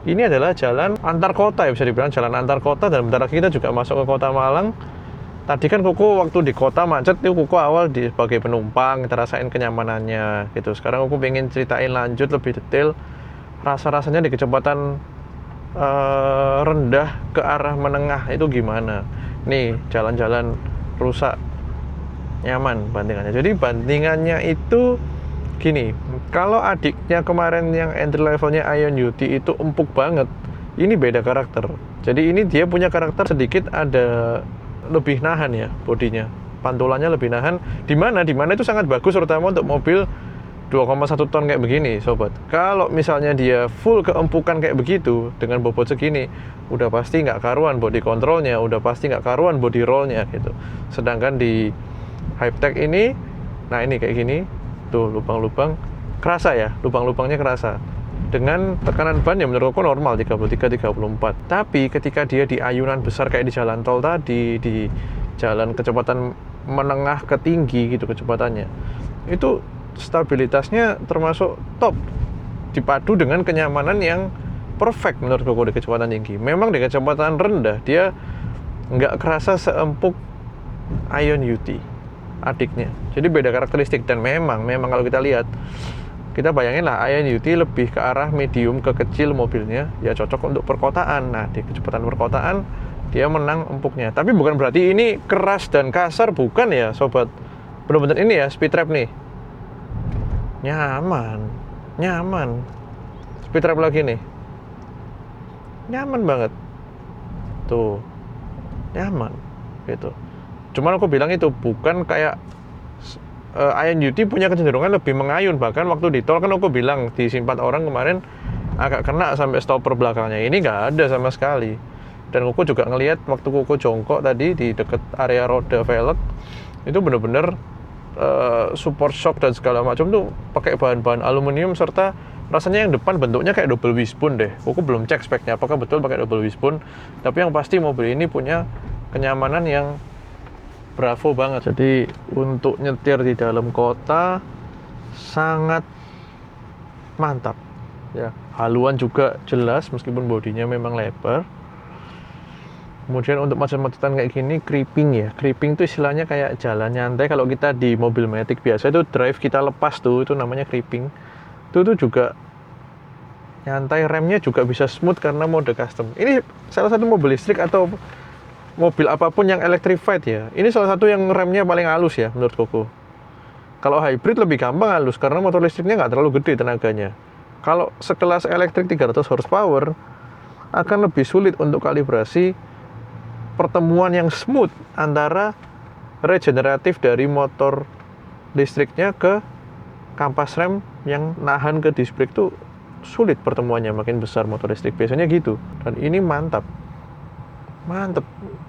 A: ini adalah jalan antar kota ya, bisa dibilang jalan antar kota, dan bentar lagi kita juga masuk ke kota Malang. Tadi kan Koko waktu di kota macet itu Koko awal sebagai penumpang, kita rasain kenyamanannya gitu. Sekarang aku pengen ceritain lanjut lebih detail rasa-rasanya di kecepatan rendah ke arah menengah itu gimana. Nih, jalan-jalan rusak nyaman bandingannya. Jadi bandingannya itu gini, kalau adiknya kemarin yang entry levelnya IONIQ itu empuk banget, ini beda karakter. Jadi ini dia punya karakter sedikit ada lebih nahan ya bodinya, pantulannya lebih nahan. Dimana itu sangat bagus terutama untuk mobil 2,1 ton kayak begini sobat. Kalau misalnya dia full keempukan kayak begitu dengan bobot segini, udah pasti nggak karuan body controlnya, udah pasti nggak karuan body rollnya gitu. Sedangkan di Hypertech ini, nah ini kayak gini tuh, lubang-lubang kerasa ya, lubang-lubangnya kerasa. Dengan tekanan ban yang menurut aku normal 33-34. Tapi ketika dia di ayunan besar kayak di jalan tol tadi, di jalan kecepatan menengah ke tinggi gitu kecepatannya, itu stabilitasnya termasuk top, dipadu dengan kenyamanan yang perfect menurut aku di kecepatan tinggi. Memang di kecepatan rendah dia nggak kerasa seempuk IONIQ adiknya. Jadi beda karakteristik, dan memang kalau kita lihat, kita bayangin lah IONIQ lebih ke arah medium ke kecil mobilnya, ya cocok untuk perkotaan. Nah, di kecepatan perkotaan dia menang empuknya. Tapi bukan berarti ini keras dan kasar, bukan ya sobat. Bener-bener ini ya speed trap nih. Nyaman. Speed trap lagi nih. Nyaman banget. Tuh. Nyaman gitu. Cuman aku bilang itu bukan kayak IONIQ punya kecenderungan lebih mengayun. Bahkan waktu di tol kan aku bilang di simpat orang kemarin agak kena sampai stopper belakangnya. Ini nggak ada sama sekali. Dan Koko juga ngelihat waktu Koko jongkok tadi di dekat area roda velg, itu bener-bener support shock dan segala macam tuh pakai bahan-bahan aluminium, serta rasanya yang depan bentuknya kayak double wishbone deh. Koko belum cek speknya apakah betul pakai double wishbone, tapi yang pasti mobil ini punya kenyamanan yang bravo banget. Jadi untuk nyetir di dalam kota sangat mantap ya. Haluan juga jelas meskipun bodinya memang lebar. Kemudian untuk macet-macetan kayak gini, creeping ya. Creeping itu istilahnya kayak jalan nyantai. Kalau kita di mobil matic biasa itu drive kita lepas tuh, itu namanya creeping. Itu tuh juga nyantai, remnya juga bisa smooth karena mode custom. Ini salah satu mobil listrik atau mobil apapun yang electrified ya, ini salah satu yang remnya paling halus ya menurut Koko. Kalau hybrid lebih gampang halus karena motor listriknya nggak terlalu gede tenaganya. Kalau sekelas elektrik 300 horsepower akan lebih sulit untuk kalibrasi pertemuan yang smooth antara regeneratif dari motor listriknya ke kampas rem yang nahan ke disc brake tuh sulit pertemuannya, makin besar motor listrik biasanya gitu. Dan ini mantap,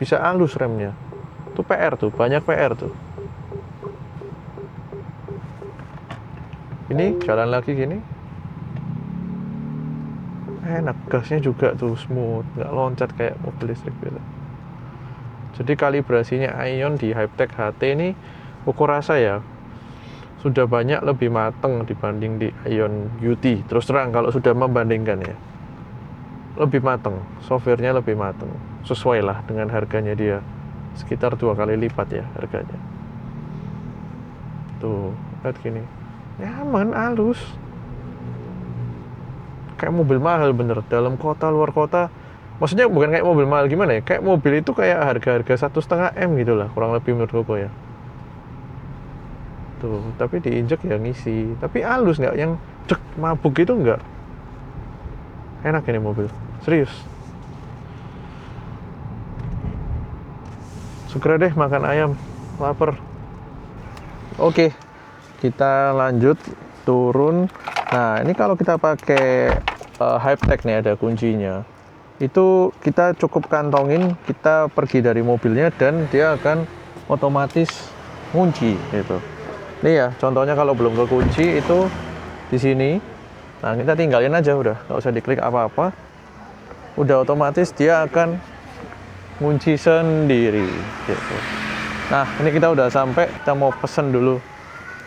A: bisa halus remnya. Itu PR tuh, banyak PR tuh. Ini jalan lagi gini, enak, gasnya juga tuh smooth, nggak loncat kayak mobil listrik biasa. Jadi kalibrasinya Aion di Hypertech HT ini aku rasa ya sudah banyak lebih mateng dibanding di Aion UT. Terus terang kalau sudah membandingkan ya, lebih mateng, softwarenya lebih mateng, sesuai lah dengan harganya dia, sekitar 2 kali lipat ya harganya. Tuh, lihat gini, nyaman, halus, kayak mobil mahal bener, dalam kota, luar kota. Maksudnya bukan kayak mobil mahal gimana ya, kayak mobil itu kayak harga-harga 1,5 M gitu lah, kurang lebih menurut gue ya. Tuh, tapi diinjek ya ngisi, tapi halus, nggak yang cek mabuk gitu, nggak. Enak ini mobil, serius. Segera deh makan ayam, lapar. Oke, kita lanjut turun. Nah, ini kalau kita pakai Hypertech nih, ada kuncinya. Itu kita cukup kantongin, kita pergi dari mobilnya dan dia akan otomatis ngunci gitu. Nih ya, contohnya kalau belum kekunci itu di sini. Nah, kita tinggalin aja udah, nggak usah diklik apa-apa. Udah otomatis dia akan ngunci sendiri gitu. Nah, ini kita udah sampai, kita mau pesen dulu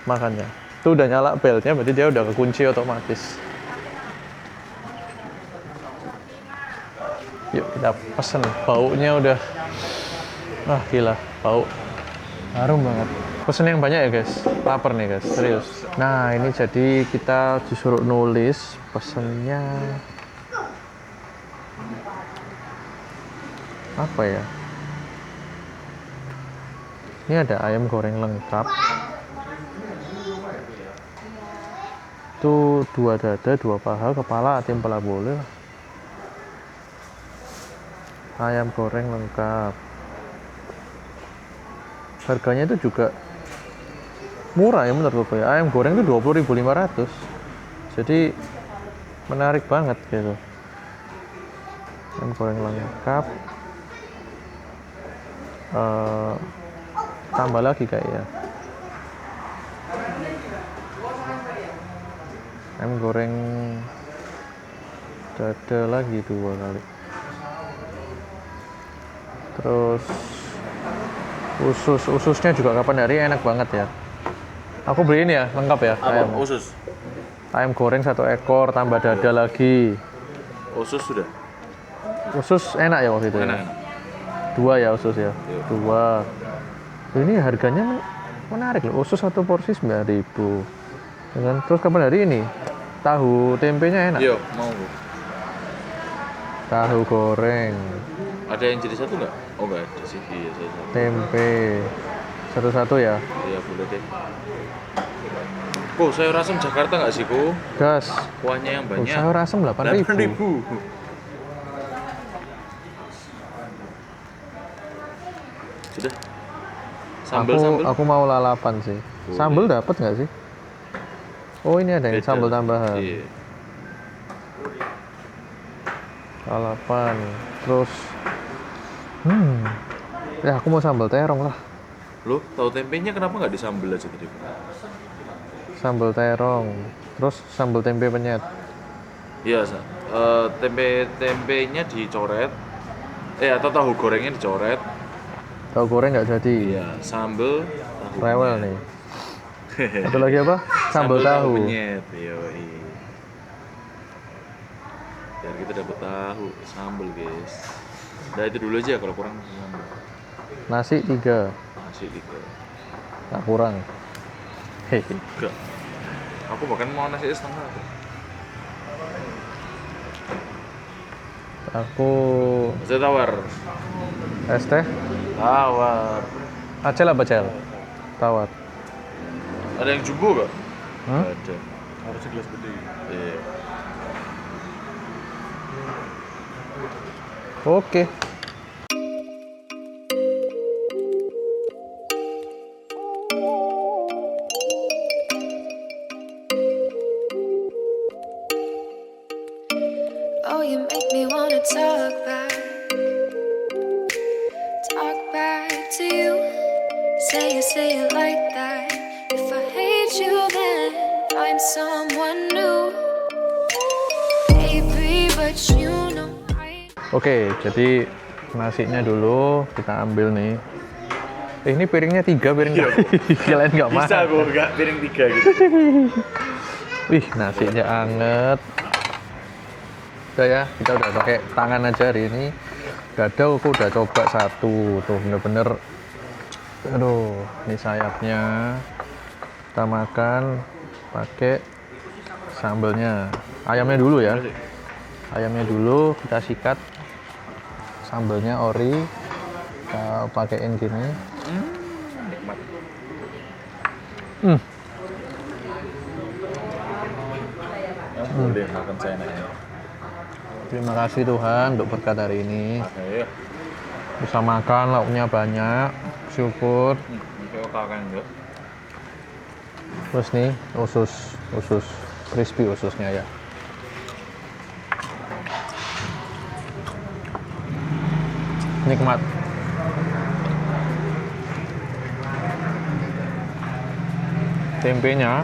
A: makannya. Itu udah nyala belnya, berarti dia udah kekunci otomatis. Yuk kita pesen. Baunya udah, gila, bau harum banget. Pesen yang banyak ya guys, lapar nih guys, serius. Nah, ini jadi kita disuruh nulis pesennya apa ya. Ini ada ayam goreng lengkap, itu 2 dada, 2 paha, kepala, timpala boleh lah. Ayam goreng lengkap, harganya itu juga murah ya menurut gue ya. Ayam goreng itu 20.500, jadi menarik banget gitu. Ayam goreng lengkap, tambah lagi kayaknya ayam goreng dada lagi 2 kali. Terus ususnya juga kapan hari enak banget ya. Aku beli ini ya, lengkap ya.
C: Apa? Usus?
A: Ayam goreng 1 ekor, tambah dada lagi.
C: Usus sudah?
A: Usus enak ya waktu itu ya?
C: Enak.
A: 2 ya usus ya? 2. Ini harganya menarik loh, usus 1 porsi 9.000. Dengan terus kapan hari ini? Tahu tempenya enak.
C: Iya, mau.
A: Tahu goreng.
C: Ada yang jadi satu nggak? Oh nggak ada sih, iya satu.
A: Tempe. Satu-satu ya?
C: Iya boleh deh. Kok sayur asam Jakarta nggak sih, Ko?
A: Gas.
C: Kuahnya yang banyak.
A: Sayur asem 8.000.
C: 8.000. Sudah. Sambal.
A: Aku mau lalapan sih.
C: Boleh.
A: Sambal dapat nggak sih? Oh, ini ada yang
C: Beda.
A: sambal tambahan.
C: Iya.
A: Lalapan. Terus ya aku mau sambal terong lah.
C: Loh, tahu tempenya kenapa nggak disambel aja tadi?
A: Sambal terong. Terus sambal tempe penyet.
C: Iya, tempenya dicoret. Atau tahu gorengnya dicoret.
A: Tahu goreng nggak jadi.
C: Iya, sambel tahu
A: Rewel
C: penyet.
A: nih. Satu lagi apa? Sambal tahu.
C: penyet. Yoi. Biar kita dapat tahu sambel, guys. Nah, itu dulu aja kalau kurang sambel.
A: Nasi 3.
C: Nasi 3.
A: Nggak kurang. Hehe.
C: Enggak. Aku bahkan mau nasi setengah.
A: Aku
C: Nasi tawar.
A: es teh.
C: Tawar.
A: Acel apa cel? Tawar.
C: Ada yang jumbo nggak?
A: Hmm?
C: Nggak ada. Harusnya gelas gede. Iya.
A: Oke.
D: you make me wanna talk back to you. Say it like that. If I hate you, then find someone new. Baby, but you know I.
A: Oke, jadi nasinya dulu kita ambil nih. Ini piringnya 3 piring. Kalian nggak mahal.
C: Bisa gue nggak piring 3 gitu.
A: Wih, nasinya anget. Udah ya, kita udah pakai tangan aja hari ini. Gak ada, aku udah coba satu. Tuh bener-bener. Aduh, ini sayapnya. Kita makan pakai sambelnya. Ayamnya dulu ya. Ayamnya dulu kita sikat. Sambelnya ori. Kita pakein gini.
C: Nikmat. Yang boleh makan saya nanya.
A: Terima kasih Tuhan untuk berkat hari ini.
C: Ayo.
A: Bisa makan, lauknya banyak. Syukur.
C: Kayak kakak enggak.
A: Terus nih usus crispy ususnya ya. Nikmat. Tempenya,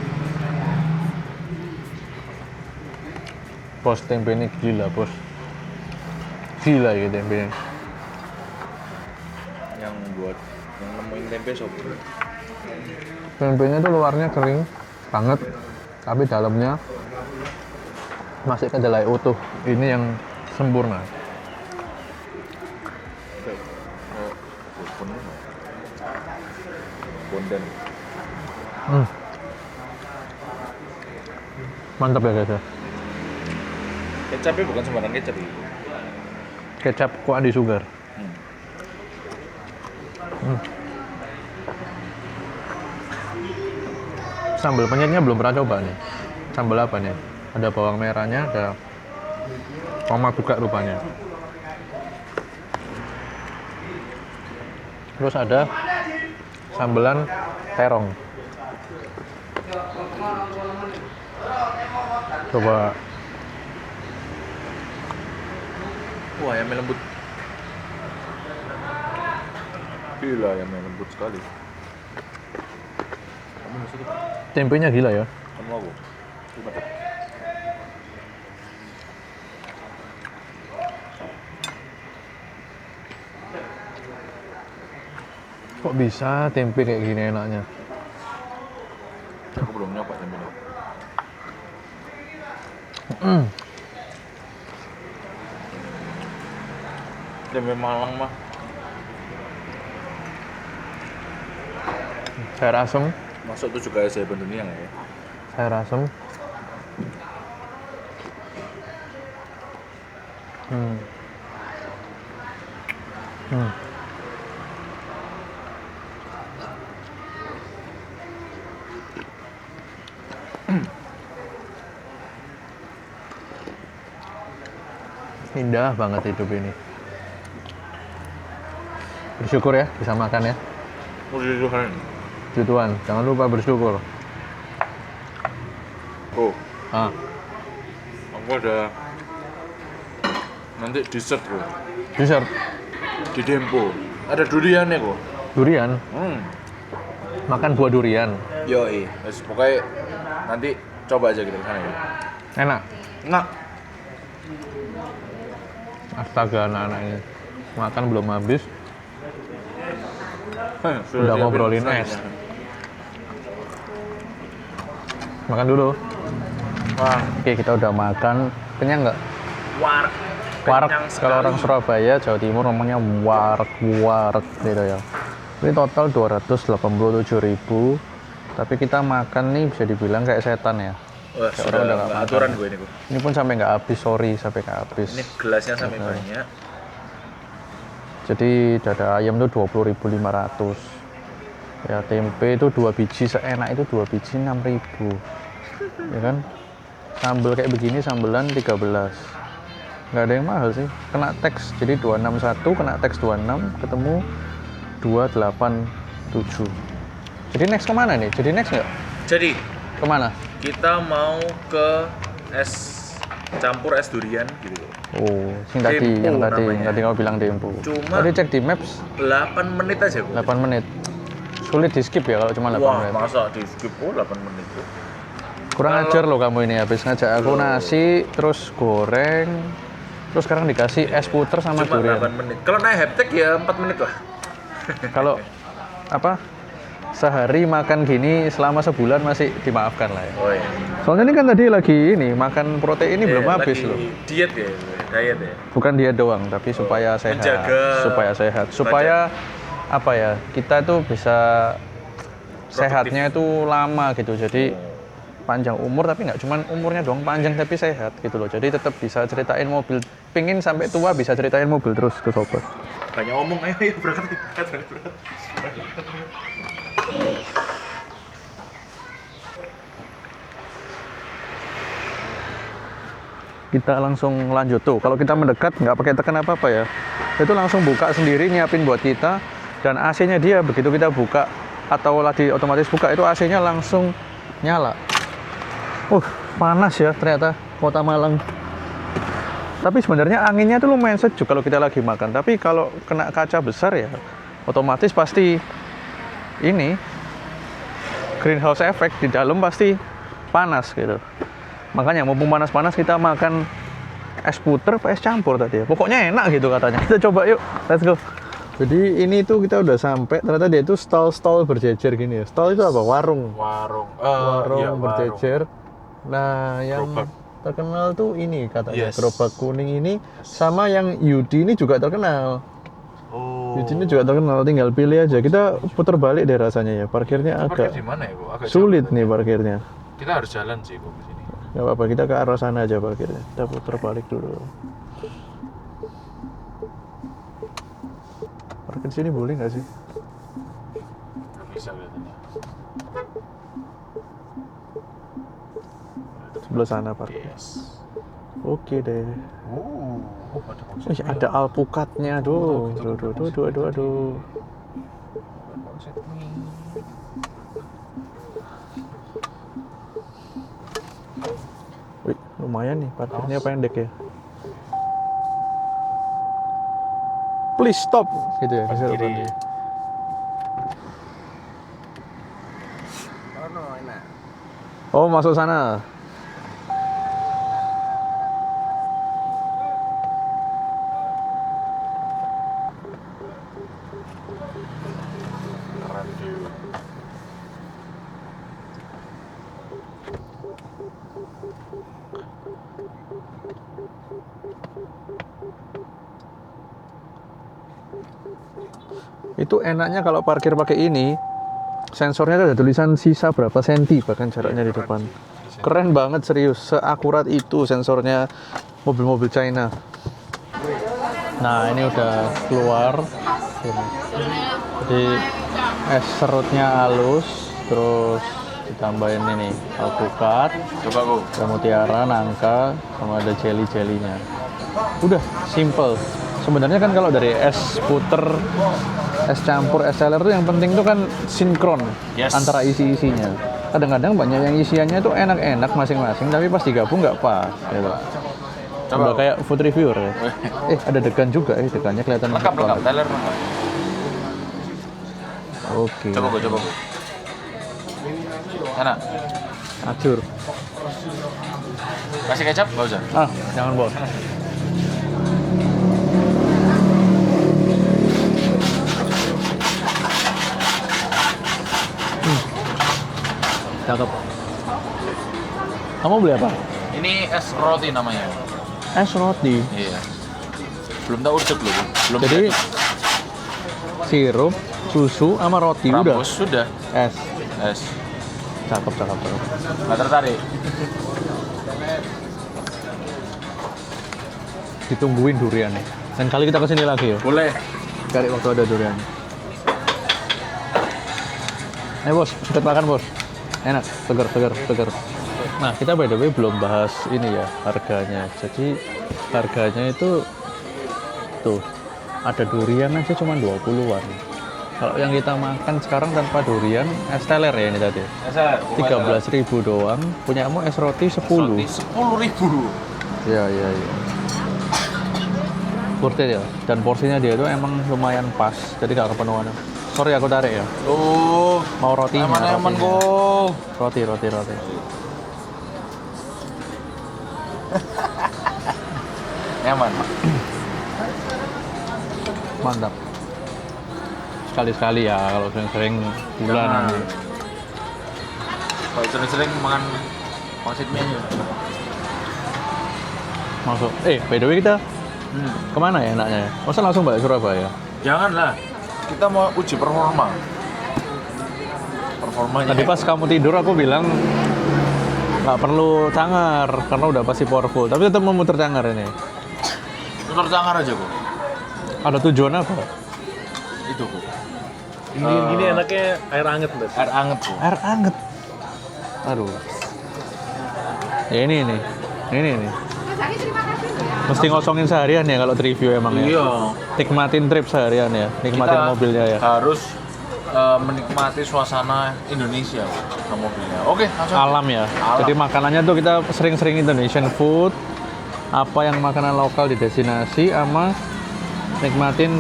A: bos, tempe ini gila bos, gila ya tempenya.
C: Yang nemuin tempe sob.
A: Tempenya tuh luarnya kering banget, tapi dalamnya masih kedelai utuh. Ini yang sempurna.
C: Bondan.
A: Mantap ya guys ya.
C: Kecapnya bukan sembarang kecap itu.
A: Kecap kuah di sugar. Sambal penyetnya belum pernah coba nih. Sambal apa nih? Ada bawang merahnya, ada tomat juga rupanya. Terus ada sambelan terong. Coba.
C: Wah, ayamnya lembut. Gila, ayamnya lembut sekali. Kamu masuk ke
A: Tempenya gila ya.
C: kamu aku. Coba deh.
A: Kok bisa tempe kayak gini enaknya?
C: Aku belum nyoba tempe. Tempe Malang mah
A: Sayur asem,
C: masuk tuh juga saya dunia nggak ya?
A: sayur asem. Indah banget hidup ini. Bersyukur ya bisa makan ya.
C: Puji Tuhan.
A: Puji Tuhan, jangan lupa bersyukur.
C: Oh,
A: Ah,
C: aku ada nanti dessert bro.
A: dessert
C: Di Dempo. Ada duriannya kok.
A: durian. Makan buah durian.
C: Yoi. Terus pokoknya nanti coba aja kita ke sana ya.
A: Enak.
C: Enak.
A: Astaga anak-anak ini. Makan belum habis.
C: Sudah
A: Udah
C: siapin
A: ngobrolin
C: snacknya.
A: es. Makan dulu.
C: Wah,
A: Oke, kita udah makan. Kenyang nggak?
C: warak.
A: Warak.
C: Kenyang
A: Kalau
C: sekali.
A: orang Surabaya, Jawa Timur namanya warak gitu ya. Ini total 287.000. Tapi kita makan nih bisa dibilang kayak setan ya.
C: Wah,
A: Kayak
C: sudah
A: orang udah
C: nggak
A: nggak
C: aturan
A: makan.
C: gue ini kok.
A: Ini pun sampai nggak habis, sorry sampai nggak habis.
C: Ini gelasnya sampai
A: Oke.
C: banyak.
A: Jadi dada ayam tuh 20.500. Ya tempe itu 2 biji, seenak itu 2 biji 6.000. Ya kan? Sambal kayak begini sambelan 13. Nggak ada yang mahal sih. Kena teks. Jadi 261 kena teks 26 ketemu 287. Jadi next kemana nih? Jadi next nggak?
C: Jadi
A: Kemana?
C: kita mau ke es campur es durian gitu.
A: Oh, yang tadi kamu bilang tempo.
C: Cuma
A: tadi cek di Maps
C: 8 menit aja kok.
A: 8 menit. Sulit di skip ya kalau cuma 8
C: Wah,
A: menit.
C: masa di skip 8 menit tuh.
A: Kurang ajar loh kamu ini, habis ngajak aku nasi, terus goreng, terus sekarang dikasih es puter sama
C: Cuma
A: durian.
C: 8 menit. Kalau naik haptek ya 4 menit lah.
A: Kalau apa? Sehari makan gini selama sebulan masih dimaafkan lah ya.
C: Oh iya.
A: Soalnya ini kan tadi lagi ini makan protein ini belum habis
C: lagi
A: loh.
C: Diet ya, diet ya.
A: Bukan dia doang, tapi supaya sehat.
C: Menjaga
A: Supaya apa ya? Kita tuh bisa sehatnya itu lama gitu. Jadi panjang umur, tapi nggak cuman umurnya doang panjang tapi sehat gitu loh. Jadi tetap bisa ceritain mobil, pingin sampai tua bisa ceritain mobil terus ke sobat.
C: Banyak omong, ayo berangkat.
A: Kita langsung lanjut tuh. Kalau kita mendekat nggak pakai tekan apa-apa ya. Itu langsung buka sendiri, nyiapin buat kita. Dan AC-nya dia begitu kita buka atau lagi otomatis buka itu AC-nya langsung nyala. Panas ya ternyata Kota Malang. Tapi sebenarnya anginnya tuh lumayan sejuk kalau kita lagi makan. Tapi kalau kena kaca besar ya otomatis pasti ini greenhouse effect di dalam pasti panas gitu. Makanya mumpung panas-panas kita makan es puter apa es campur tadi ya. Pokoknya enak gitu katanya. Kita coba yuk, let's go. Jadi ini tuh kita udah sampai, ternyata dia itu stall-stall berjejer gini ya. Stall itu apa? Warung.
C: Warung
A: Berjejer. Nah, yang
C: gerobak
A: terkenal tuh ini katanya,
C: Yes.
A: gerobak kuning ini sama yang Yudi ini juga terkenal.
C: Oh.
A: Yudi ini juga terkenal, tinggal pilih aja. Kita putar balik deh rasanya ya. Parkirnya
C: Parkir
A: agak
C: di mana ya, Bu? Agak
A: sulit
C: jauh.
A: nih parkirnya.
C: Kita harus jalan sih, Bu, ke sini.
A: Gak apa-apa, kita ke arah sana aja parkirnya. Kita putar balik dulu. Parkir sini boleh nggak sih?
C: Nggak bisa kelihatannya.
A: Sebelah sana parkir.
C: Yes.
A: Oke deh.
C: Ada konsep.
A: Wih, ada alpukatnya tuh. Aduh.
C: Konsep nih.
A: Wih, lumayan nih parkirnya pendek ya. Please stop gitu ya. disuruh
C: Kiri.
A: berhenti. Oh, masuk sana.
C: Keren, dude.
A: Itu enaknya kalau parkir pakai ini, sensornya ada tulisan sisa berapa senti bahkan jaraknya di depan. Keren banget serius, seakurat itu sensornya mobil-mobil China. Nah ini udah keluar. Ini. Jadi es serutnya halus, terus ditambahin ini alpukat,
C: Coba, Bu.
A: ada mutiara, nangka, sama ada jelly-jellynya. Udah simple. Sebenarnya kan kalau dari es puter, es campur, es teler tuh yang penting tuh kan sinkron
C: Yes.
A: antara isi-isinya. Kadang-kadang banyak yang isiannya tuh enak-enak masing-masing, tapi pas digabung nggak pas. Gitu.
C: Coba.
A: Udah kayak food reviewer ya. Ada degan juga, degannya kelihatan
C: Lengkap,
A: banget.
C: teler lengkap.
A: Oke.
C: Coba, Bu. Enak.
A: Acur.
C: Kasih kecap? Nggak usah.
A: Jangan bos. Cakep. Kamu beli apa?
C: Ini es roti namanya.
A: Es roti.
C: Iya. Belum tahu urut belum. Belum.
A: Jadi sirup, susu, sama roti udah.
C: Rambus sudah.
A: Es.
C: Es.
A: Cakep.
C: Nggak tertarik.
A: Ditungguin durian nih. Dan kali kita kesini lagi ya.
C: Boleh.
A: Cari waktu ada durian. Bos, cepet makan bos. Enak, seger. Nah, kita by the way belum bahas ini ya, harganya. Jadi, harganya itu tuh, ada durian aja cuma 20-an. Kalau yang kita makan sekarang tanpa durian, es teler ya ini tadi.
C: 13.000
A: 13.000 doang. Punyamu es roti 10.
C: Roti 10.000.
E: Iya. Worth it ya. Dan porsinya dia itu emang lumayan pas. Jadi gak kepenuhan. Sorry aku tarik ya.
C: Oh,
E: Mau rotinya.
C: aman
E: rotinya.
C: kok.
E: Roti.
C: Nyaman.
E: Mantap. Sekali-sekali ya, kalau sering-sering bulan
C: Jangan.
E: nanti.
C: Kalau sering-sering makan pangsit menu.
E: Masuk. By the way kita kemana ya enaknya? Masa langsung balik Surabaya?
C: Janganlah. Kita mau uji performanya.
E: Tadi pas kamu tidur aku bilang nggak perlu cangar karena udah pasti powerful. Tapi tetap memutar cangar ini.
C: Muter cangar aja kok.
E: Ada tujuan apa?
C: Itu kok.
F: Ini enaknya air anget, Mas.
C: Air anget kok.
E: Air anget. Aduh. Ya ini nih. Mesti ngosongin seharian ya kalau review emang ya.
C: Iya.
E: Nikmatin trip seharian ya. Nikmatin
C: Kita
E: mobilnya ya.
C: harus menikmati suasana Indonesia ke mobilnya. Oke, langsung.
E: Alam ya.
C: Alam.
E: Jadi makanannya tuh kita sering-sering Indonesian food. Apa yang makanan lokal di destinasi sama nikmatin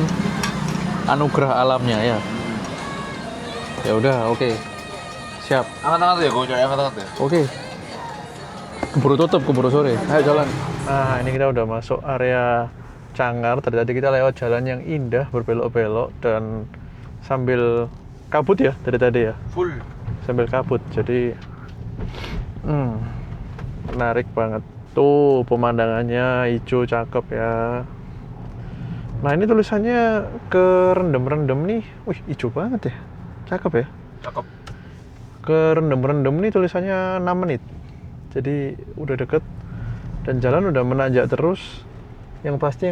E: anugerah alamnya ya. Ya udah, oke. Siap.
C: Angkat-angkat ya, gue coy, angkat-angkat ya.
E: Oke. Keburu sore. Ayo jalan.
A: Nah, ini kita udah masuk area Cangar. Tadi kita lewat jalan yang indah, berbelok-belok dan sambil kabut ya dari tadi ya.
C: Full.
A: Sambil kabut. Jadi menarik banget. Tuh pemandangannya hijau cakep ya. Nah, ini tulisannya kerendam-rendam nih. Wih, hijau banget ya. Cakep ya.
C: Cakep.
A: Kerendam-rendam nih tulisannya 6 menit. Jadi udah deket dan jalan udah menanjak terus. Yang pasti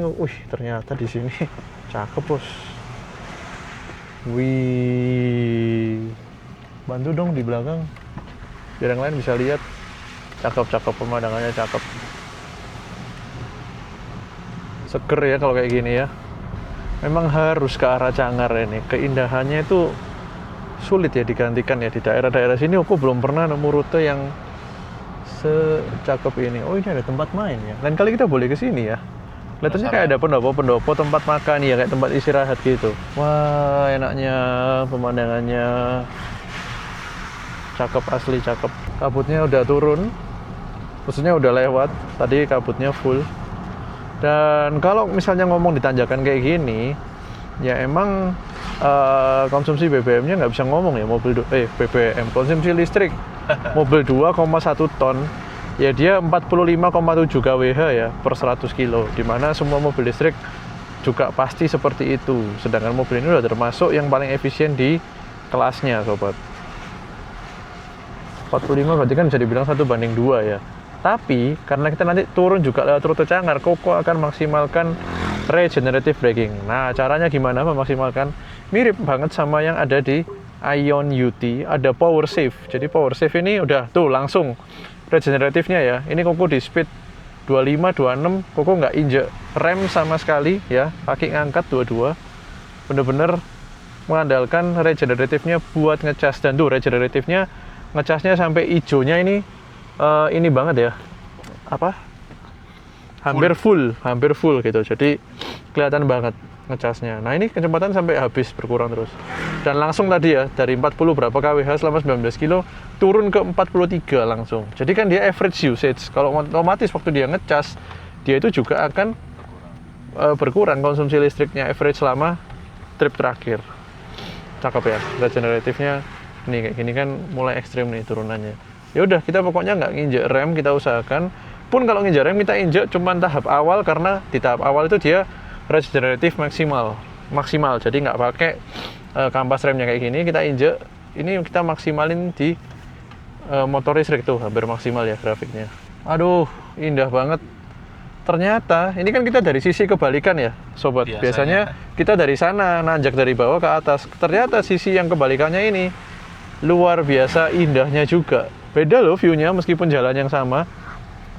A: ternyata di sini cakep bos. Wih, bantu dong di belakang biar yang lain bisa lihat. Cakep pemandangannya cakep. Seger ya kalau kayak gini ya. Memang harus ke arah Cangar ini. Keindahannya itu sulit ya digantikan ya di daerah-daerah sini. Aku belum pernah nemu rute yang secakep ini. Oh, ini ada tempat main ya. Lain kali kita boleh ke sini ya. Kelihatannya kayak ada pendopo-pendopo, tempat makan ya, kayak tempat istirahat gitu. Wah, enaknya pemandangannya. Cakep asli, cakep. Kabutnya udah turun. Maksudnya udah lewat. Tadi kabutnya full. Dan kalau misalnya ngomong di tanjakan kayak gini, ya emang konsumsi BBM-nya nggak bisa ngomong ya, BBM, konsumsi listrik mobil 2,1 ton, ya dia 45,7 kWh ya per 100 kilo, dimana semua mobil listrik juga pasti seperti itu, sedangkan mobil ini udah termasuk yang paling efisien di kelasnya sobat. 45 berarti kan bisa dibilang 1:2 ya. Tapi karena kita nanti turun juga lewat rute Cangar, Koko akan maksimalkan regenerative braking. Nah, caranya gimana memaksimalkan? Mirip banget sama yang ada di Ion UT, ada power save. Jadi power save ini udah tuh langsung regeneratifnya ya. Ini Koko di speed 25, 26, Koko nggak injek rem sama sekali ya, kaki ngangkat dua-dua. Bener-bener mengandalkan regeneratifnya buat ngecas, dan tuh regeneratifnya ngecasnya sampai hijaunya ini banget ya, hampir full gitu, jadi kelihatan banget ngecasnya. Nah, ini kecepatan sampai habis berkurang terus, dan langsung tadi ya dari 40 berapa kWh selama 19 kilo turun ke 43 langsung. Jadi kan dia average usage, kalau otomatis waktu dia ngecas dia itu juga akan berkurang konsumsi listriknya average selama trip terakhir. Cakep ya, regeneratifnya nih kayak gini kan mulai ekstrim nih turunannya. Ya udah, kita pokoknya nggak nginjek rem, kita usahakan. Pun kalau nginjek rem kita injek cuman tahap awal, karena di tahap awal itu dia regeneratif maksimal. Jadi nggak pakai kampas remnya kayak gini, kita injek. Ini kita maksimalin di motor listrik tuh, hampir maksimal ya grafiknya. Aduh, indah banget. Ternyata ini kan kita dari sisi kebalikan ya, sobat. Biasanya kita dari sana nanjak dari bawah ke atas. Ternyata sisi yang kebalikannya ini luar biasa indahnya juga. Beda loh view-nya, meskipun jalan yang sama,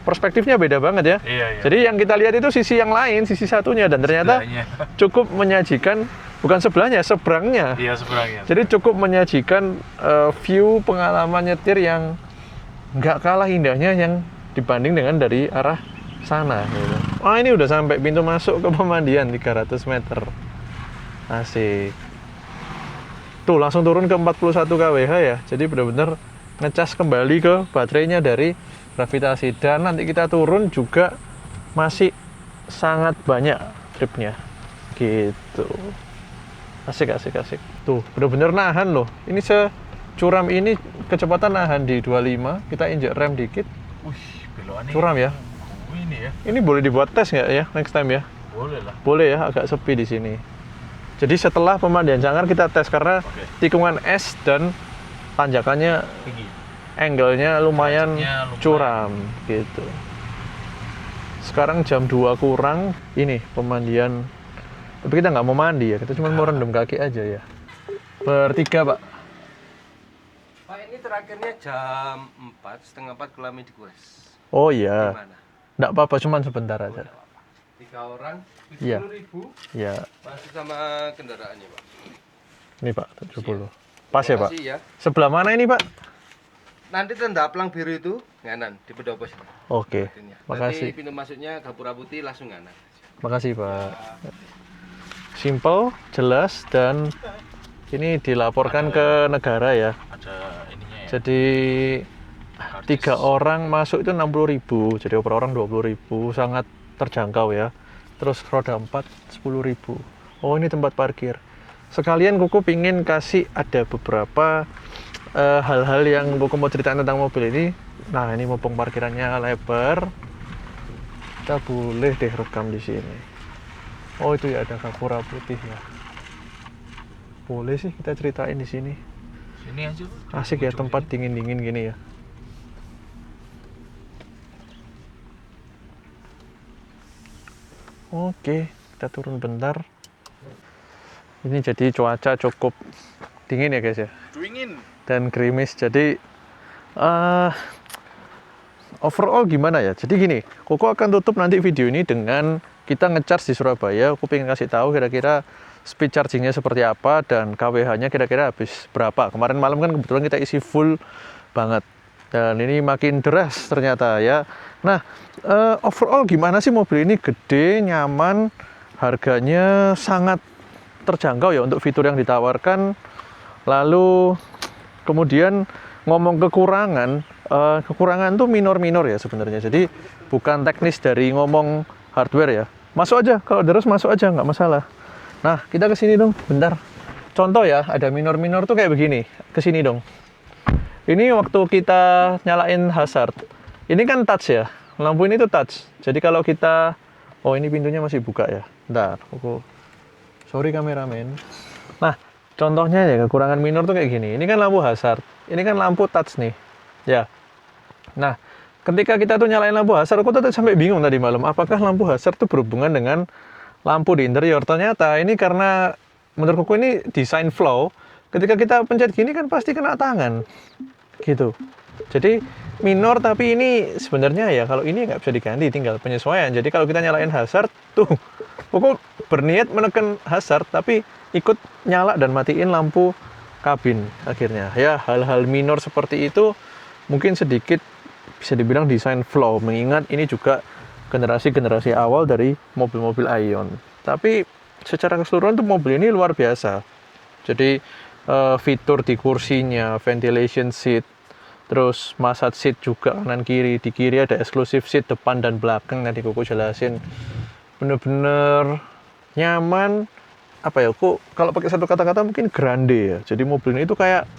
A: perspektifnya beda banget ya.
C: Iya.
A: Jadi yang kita lihat itu sisi yang lain, sisi satunya, dan ternyata cukup menyajikan, bukan sebelahnya, seberangnya.
C: Iya, seberangnya.
A: Jadi cukup menyajikan view pengalaman nyetir yang nggak kalah indahnya yang dibanding dengan dari arah sana gitu. Wah, ini udah sampai pintu masuk ke pemandian 300 meter. Asik. Tuh langsung turun ke 41 kWh ya. Jadi benar-benar ngecas kembali ke baterainya dari gravitasi, dan nanti kita turun juga masih sangat banyak tripnya gitu. Asik. Tuh bener-bener nahan loh, ini securam ini kecepatan nahan di 25. Kita injek rem dikit,
F: belokannya
A: curam ya.
F: ini ya.
A: Ini boleh dibuat tes nggak ya next time ya?
F: Boleh lah.
A: Boleh ya, agak sepi di sini. Jadi setelah pemandian Jangkar kita tes, karena tikungan es dan tanjakannya
F: Tinggi.
A: angle-nya lumayan
F: Derajatnya lumayan.
A: curam gitu. Sekarang jam 2 kurang, ini pemandian. Tapi kita nggak mau mandi ya, kita cuma mau rendam kaki aja ya. Bertiga, Pak.
G: Pak, ini terakhirnya jam 4, setengah 4 ke Lamidi Quest.
A: Oh iya,
G: Gimana?
A: nggak apa-apa, cuma sebentar aja.
G: 3 orang,
A: Iya.
G: 70.000
A: Ya,
G: masih sama kendaraannya, Pak.
A: ini Pak, 70. Pas ya, Pak?
G: Makasih ya.
A: Sebelah mana ini, Pak?
G: Nanti tenda plang biru itu nganan di Pedopos.
A: Oke,
G: Nanti
A: makasih.
G: pintu masuknya Gapura Putih langsung nganan.
A: Makasih, Pak. Simple, jelas, dan ini dilaporkan ke negara ya.
F: Ada ininya ya.
A: Jadi 3 orang masuk itu 60.000, jadi per orang 20.000, sangat terjangkau ya. Terus roda 4 10.000. Oh, ini tempat parkir. Sekalian Kuku pingin kasih ada beberapa hal-hal yang Kuku mau ceritain tentang mobil ini. Nah, ini mumpung parkirannya lebar, kita boleh deh rekam di sini. Oh, itu ya ada Gapura Putih ya. Boleh sih kita ceritain di sini.
F: Sini aja. Pak.
A: Asik ya, tempat dingin-dingin gini ya. Oke, kita turun bentar. Ini jadi cuaca cukup dingin ya guys ya,
F: Dingin.
A: dan gerimis. Jadi overall gimana ya? Jadi gini, Koko akan tutup nanti video ini dengan kita ngecharge di Surabaya. Aku pengen kasih tahu kira-kira speed chargingnya seperti apa dan KWH-nya kira-kira habis berapa. Kemarin malam kan kebetulan kita isi full banget, dan ini makin deras ternyata ya. Nah, overall gimana sih mobil ini? Gede, nyaman, harganya sangat terjangkau ya untuk fitur yang ditawarkan. Lalu kemudian ngomong kekurangan, kekurangan tuh minor-minor ya sebenarnya. Jadi bukan teknis dari ngomong hardware ya. Masuk aja, kalau deres masuk aja, nggak masalah. Nah, kita ke sini dong, bentar. Contoh ya, ada minor-minor tuh kayak begini. Ke sini dong. Ini waktu kita nyalain hazard. Ini kan touch ya. Lampu ini tuh touch. Jadi kalau kita, oh ini pintunya masih buka ya. Bentar, aku sorry kameramen. Nah, contohnya ya kekurangan minor tuh kayak gini. Ini kan lampu hazard. Ini kan lampu touch nih. Ya. Nah, ketika kita tuh nyalain lampu hazard, aku tuh sampai bingung tadi malam, apakah lampu hazard tuh berhubungan dengan lampu di interior. Ternyata ini karena menurutku ini desain flow. Ketika kita pencet gini kan pasti kena tangan. Gitu. Jadi minor, tapi ini sebenarnya ya kalau ini nggak bisa diganti, tinggal penyesuaian. Jadi kalau kita nyalain hazard tuh, aku berniat menekan hazard tapi ikut nyala dan matiin lampu kabin akhirnya. Ya, hal-hal minor seperti itu mungkin sedikit bisa dibilang desain flow, mengingat ini juga generasi-generasi awal dari mobil-mobil Aion. Tapi secara keseluruhan tuh mobil ini luar biasa. Jadi fitur di kursinya, ventilation seat, terus massage seat juga kanan kiri. Di kiri ada exclusive seat depan dan belakang, tadi Koko jelasin. Bener-bener nyaman. Apa ya, kok kalau pakai satu kata-kata mungkin grande ya. Jadi mobil ini tuh kayak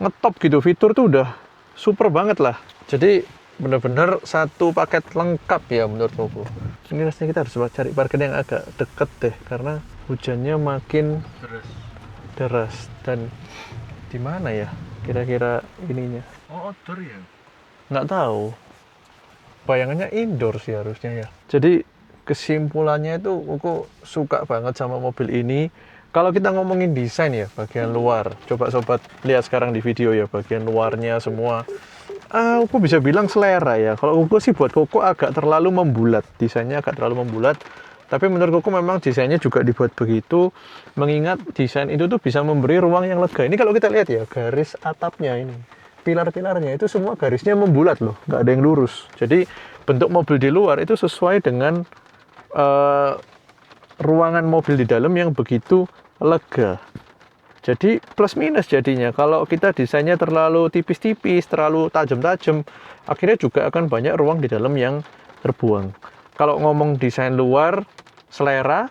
A: ngetop gitu, fitur tuh udah super banget lah. Jadi bener-bener satu paket lengkap ya menurut Koko. Ini rasanya kita harus cari parkir yang agak deket deh, karena hujannya makin deras. Dan di mana ya kira-kira ininya?
F: Oh, outdoor ya.
A: Nggak tahu. Bayangannya indoor sih harusnya ya. Jadi kesimpulannya itu aku suka banget sama mobil ini. Kalau kita ngomongin desain ya, bagian luar, coba sobat lihat sekarang di video ya, bagian luarnya semua. Aku bisa bilang selera ya. Kalau aku sih buat Koko agak terlalu membulat, desainnya agak terlalu membulat. Tapi menurut Koko memang desainnya juga dibuat begitu, mengingat desain itu tuh bisa memberi ruang yang lega. Ini kalau kita lihat ya, garis atapnya ini, pilar-pilarnya itu semua garisnya membulat loh, nggak ada yang lurus. Jadi bentuk mobil di luar itu sesuai dengan ruangan mobil di dalam yang begitu lega. Jadi plus minus jadinya. Kalau kita desainnya terlalu tipis-tipis, terlalu tajam-tajam, akhirnya juga akan banyak ruang di dalam yang terbuang. Kalau ngomong desain luar, selera,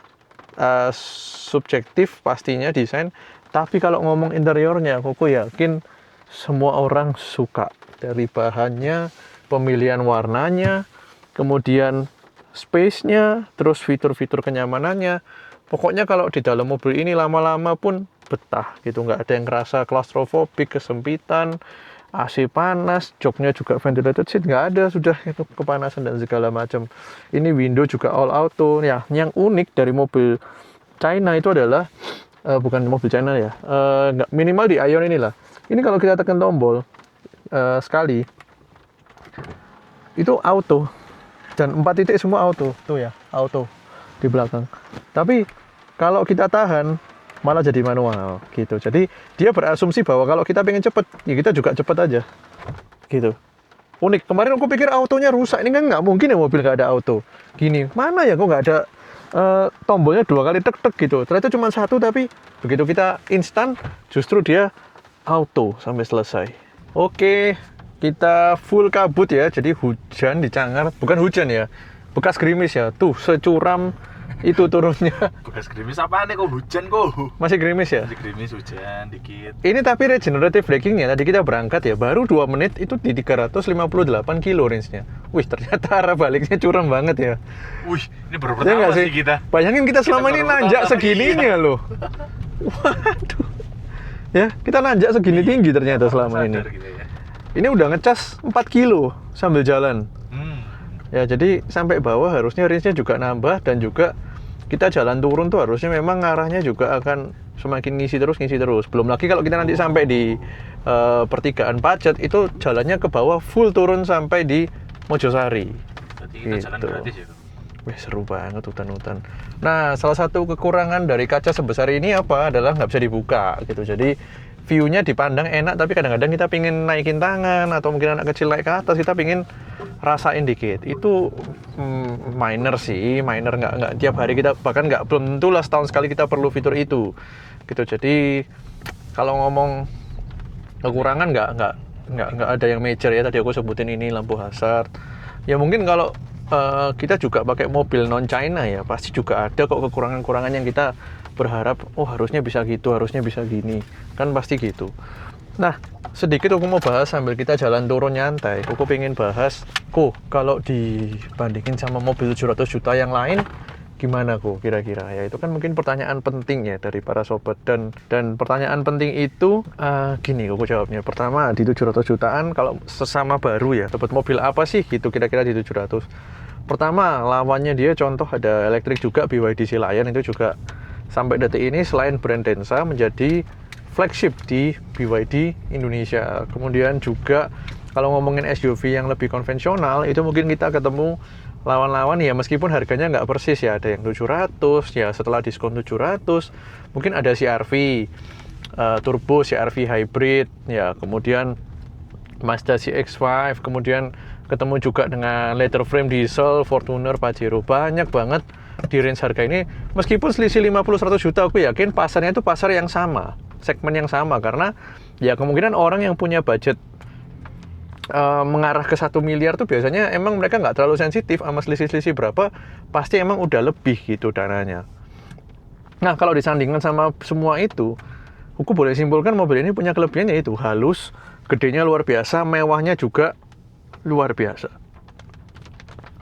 A: subjektif pastinya desain. Tapi kalau ngomong interiornya, aku yakin semua orang suka. Dari bahannya, pemilihan warnanya, kemudian space-nya, terus fitur-fitur kenyamanannya. Pokoknya kalau di dalam mobil ini lama-lama pun betah gitu, nggak ada yang ngerasa claustrophobic, kesempitan, AC panas, joknya juga ventilated seat, nggak ada sudah itu kepanasan dan segala macam. Ini window juga all auto. Ya, yang unik dari mobil China itu adalah bukan mobil China ya, nggak minimal di Aion inilah. Ini kalau kita tekan tombol sekali, itu auto dan 4 titik semua auto, tuh ya, auto di belakang. Tapi kalau kita tahan malah jadi manual gitu. Jadi dia berasumsi bahwa kalau kita pengen cepet, ya kita juga cepet aja gitu. Unik. Kemarin aku pikir autonya rusak. Ini kan nggak mungkin ya mobil nggak ada auto. Gini, mana ya kok nggak ada tombolnya 2 kali tek-tek gitu. Ternyata cuma 1, tapi begitu kita instan justru dia auto sampai selesai. Oke, kita full kabut ya. Jadi hujan di Cangar, bukan hujan ya, bekas gerimis ya. Tuh securam itu turunnya.
F: Bekas gerimis apaan nih kok hujan kok?
A: Masih gerimis ya?
F: Masih gerimis hujan dikit.
A: Ini tapi regenerative brakingnya, tadi kita berangkat ya, baru 2 menit itu di 358 kilo range-nya. Wih, ternyata arah baliknya curam banget ya.
F: Wih, ini baru
A: Ya
F: pertama
A: nggak
F: sih kita.
A: Bayangin kita selama
F: Kita
A: ini
F: baru
A: nanjak
F: pertama,
A: segininya
F: iya.
A: loh. Waduh. Ya, kita nanjak segini tinggi ternyata selama ini.
F: Sadar gitu ya.
A: Ini udah ngecas 4 kilo sambil jalan. Ya, jadi sampai bawah harusnya range-nya juga nambah, dan juga kita jalan turun tuh harusnya memang arahnya juga akan semakin ngisi terus. Belum lagi kalau kita nanti sampai di pertigaan Pacet, itu jalannya ke bawah full turun sampai di Mojosari.
F: Berarti kita jalan
A: Gitu.
F: gratis ya.
A: Wih, seru banget hutan-hutan. Nah, salah satu kekurangan dari kaca sebesar ini apa adalah nggak bisa dibuka gitu. Jadi view-nya dipandang enak, tapi kadang-kadang kita pingin naikin tangan atau mungkin anak kecil naik ke atas, kita pingin rasain dikit. Itu minor sih, minor, nggak tiap hari kita, bahkan belum tentu lah setahun sekali kita perlu fitur itu gitu. Jadi kalau ngomong kekurangan nggak ada yang major ya. Tadi aku sebutin ini lampu hazard. Ya mungkin kalau kita juga pakai mobil non China ya, pasti juga ada kok kekurangan-kekurangan yang kita berharap harusnya bisa gitu, harusnya bisa gini, kan pasti gitu. Nah, sedikit aku mau bahas sambil kita jalan turun nyantai. Aku pengen bahas kalau dibandingin sama mobil 700 juta yang lain, gimana kira-kira ya. Itu kan mungkin pertanyaan penting ya dari para sobat, dan pertanyaan penting itu gini aku jawabnya. Pertama, di 700 jutaan kalau sesama baru ya, dapat mobil apa sih gitu kira-kira di 700. Pertama, lawannya dia contoh ada elektrik juga, BYD Lion itu juga sampai detik ini selain brand Denza menjadi flagship di BYD Indonesia. Kemudian juga kalau ngomongin SUV yang lebih konvensional, itu mungkin kita ketemu lawan-lawan ya, meskipun harganya nggak persis ya, ada yang 700 ya, setelah diskon 700 mungkin ada CR-V turbo, CR-V hybrid ya, kemudian Mazda CX-5, kemudian ketemu juga dengan leather frame diesel, Fortuner, Pajero. Banyak banget di range harga ini. Meskipun selisih 50-100 juta, aku yakin pasarnya itu pasar yang sama, segmen yang sama, karena ya kemungkinan orang yang punya budget mengarah ke 1 miliar tuh biasanya emang mereka nggak terlalu sensitif sama selisih-selisih berapa, pasti emang udah lebih gitu dananya. Nah, kalau disandingkan sama semua itu, aku boleh simpulkan mobil ini punya kelebihannya itu halus, gedenya luar biasa, mewahnya juga luar biasa.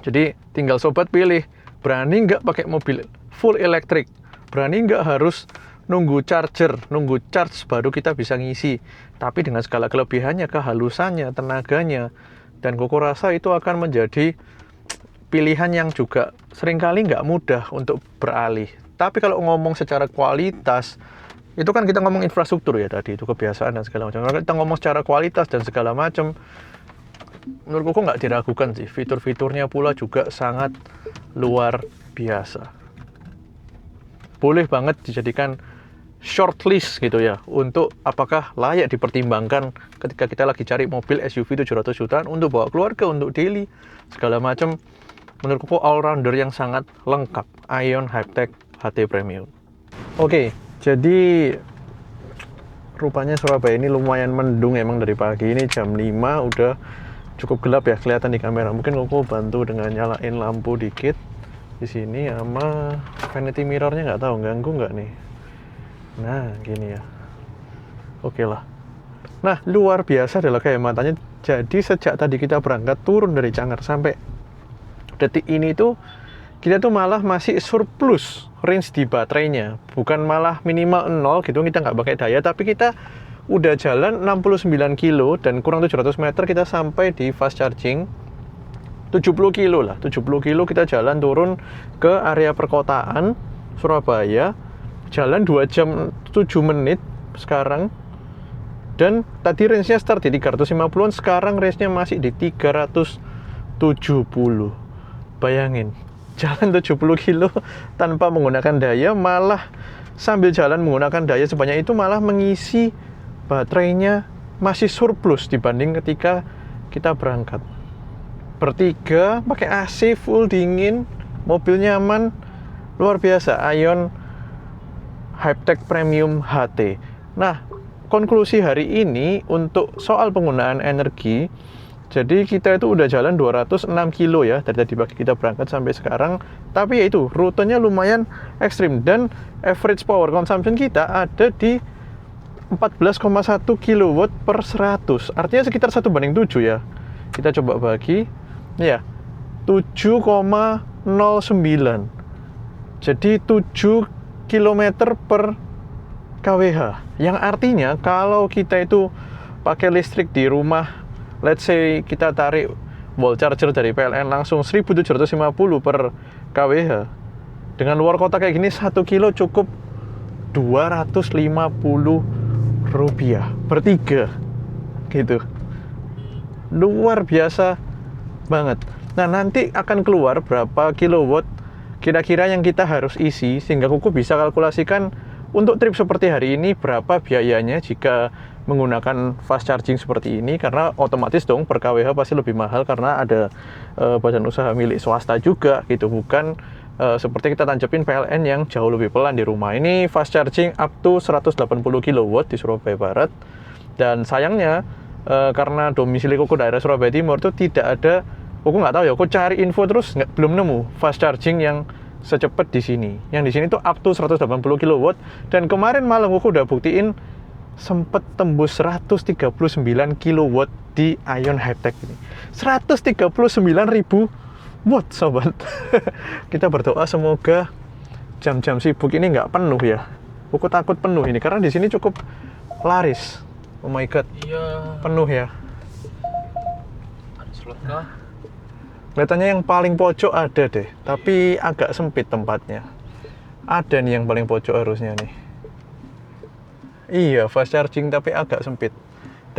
A: Jadi tinggal sobat pilih, berani nggak pakai mobil full elektrik, berani nggak harus nunggu charge baru kita bisa ngisi, tapi dengan segala kelebihannya, kehalusannya, tenaganya, dan Koko rasa itu akan menjadi pilihan yang juga seringkali nggak mudah untuk beralih. Tapi kalau ngomong secara kualitas, itu kan kita ngomong infrastruktur ya tadi, itu kebiasaan dan segala macam. Kalau kita ngomong secara kualitas dan segala macam, menurut Koko nggak diragukan sih, fitur-fiturnya pula juga sangat luar biasa. Boleh banget dijadikan
E: shortlist gitu ya, untuk apakah layak dipertimbangkan ketika kita lagi cari mobil SUV 700 jutaan untuk bawa keluarga, untuk daily, segala macam. Menurutku all-rounder yang sangat lengkap, Aion Hypertech HT Premium. Oke, jadi rupanya Surabaya ini lumayan mendung emang dari pagi. Ini jam 5 udah cukup gelap ya kelihatan di kamera. Mungkin aku bantu dengan nyalain lampu dikit di sini, sama vanity mirrornya nggak tahu ganggu nggak nih. Nah, gini ya. Oke lah. Nah, luar biasa adalah kehematannya. Jadi sejak tadi kita berangkat turun dari Cangar sampai detik ini tuh kita tuh malah masih surplus range di baterainya. Bukan malah minimal 0 gitu, kita nggak pakai daya, tapi kita udah jalan 69 kilo dan kurang 700 meter kita sampai di fast charging 70 kilo lah. 70 kilo kita jalan turun ke area perkotaan Surabaya. Jalan 2 jam 7 menit sekarang. Dan tadi range-nya start di 350-an, sekarang range-nya masih di 370. Bayangin, jalan 70 kilo tanpa menggunakan daya, malah sambil jalan menggunakan daya sebanyak itu malah mengisi baterainya masih surplus dibanding ketika kita berangkat. Bertiga, pakai AC full dingin, mobil nyaman, luar biasa, Aion Hypertech Premium HT. Nah, konklusi hari ini untuk soal penggunaan energi, jadi kita itu udah jalan 206 kilo ya dari tadi pagi kita berangkat sampai sekarang. Tapi ya itu, rutenya lumayan ekstrim dan average power consumption kita ada di 14,1 kW per 100. Artinya sekitar 1/7 ya. Kita coba bagi, ya 7,09. Jadi 7 km per kWh. Yang artinya kalau kita itu pakai listrik di rumah, let's say kita tarik wall charger dari PLN langsung 1750 per kWh. Dengan luar kota kayak gini 1 kilo cukup 250 rupiah bertiga gitu. Luar biasa banget. Nah, nanti akan keluar berapa kilowatt kira-kira yang kita harus isi, sehingga Kuku bisa kalkulasikan untuk trip seperti hari ini berapa biayanya jika menggunakan fast charging seperti ini, karena otomatis dong per kWh pasti lebih mahal karena ada badan usaha milik swasta juga gitu, bukan seperti kita tancepin PLN yang jauh lebih pelan di rumah. Ini fast charging up to 180 kW di Surabaya Barat, dan sayangnya karena domisili Kuku daerah Surabaya Timur itu tidak ada. Aku nggak tahu ya, aku cari info terus belum nemu fast charging yang secepat di sini. Yang di sini tuh up to 180 kW, dan kemarin malam aku udah buktiin sempet tembus 139 kW di Aion Hypertech ini. 139.000 watt sobat. Kita berdoa semoga jam-jam sibuk ini nggak penuh ya. Aku takut penuh ini karena di sini cukup laris. Oh my god.
G: Iya.
E: Penuh ya.
G: Ada slot kah?
E: Kelihatannya yang paling pojok ada deh, tapi agak sempit tempatnya. Ada nih yang paling pojok harusnya nih. Iya, fast charging tapi agak sempit.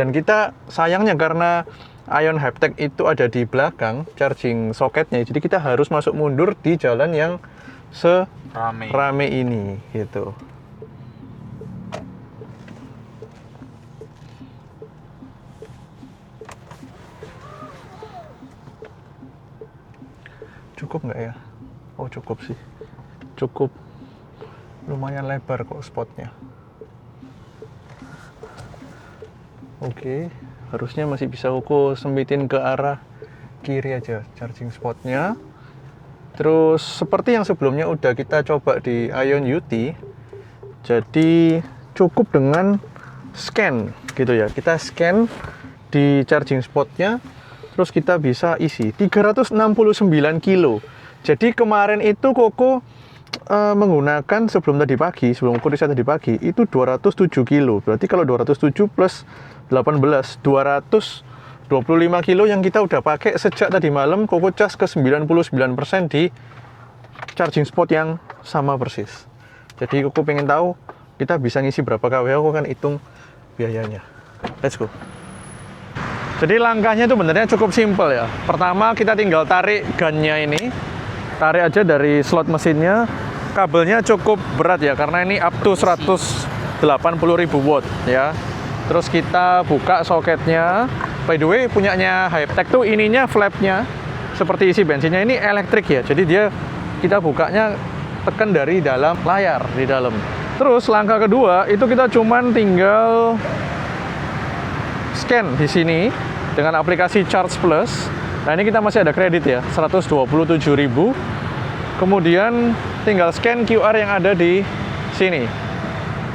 E: Dan kita sayangnya karena Aion Hypertech itu ada di belakang charging soketnya, jadi kita harus masuk mundur di jalan yang rame ini gitu. Cukup nggak ya? Oh cukup sih, cukup, lumayan lebar kok spotnya. Oke, harusnya masih bisa aku sempitin ke arah kiri aja charging spotnya. Terus seperti yang sebelumnya udah kita coba di Aion UT, jadi cukup dengan scan gitu ya. Kita scan di charging spotnya, terus kita bisa isi 369 kilo. Jadi kemarin itu Koko menggunakan sebelum aku riset tadi pagi itu 207 kilo. Berarti kalau 207 plus 18, 225 kilo yang kita udah pakai sejak tadi malam. Koko cas ke 99% di charging spot yang sama persis. Jadi Koko pengen tahu kita bisa ngisi berapa kWh, aku kan hitung biayanya. Let's go. Jadi langkahnya itu benernya cukup simpel ya. Pertama kita tinggal tarik gunnya ini. Tarik aja dari slot mesinnya. Kabelnya cukup berat ya, karena ini up to 100 80.000 watt ya. Terus kita buka soketnya. By the way, punyanya Hyptek tuh ininya flapnya seperti isi bensinnya ini elektrik ya. Jadi kita bukanya tekan dari dalam layar di dalam. Terus langkah kedua itu kita cuman tinggal scan di sini dengan aplikasi Charge Plus. Nah, ini kita masih ada kredit ya, 127.000. Kemudian tinggal scan QR yang ada di sini.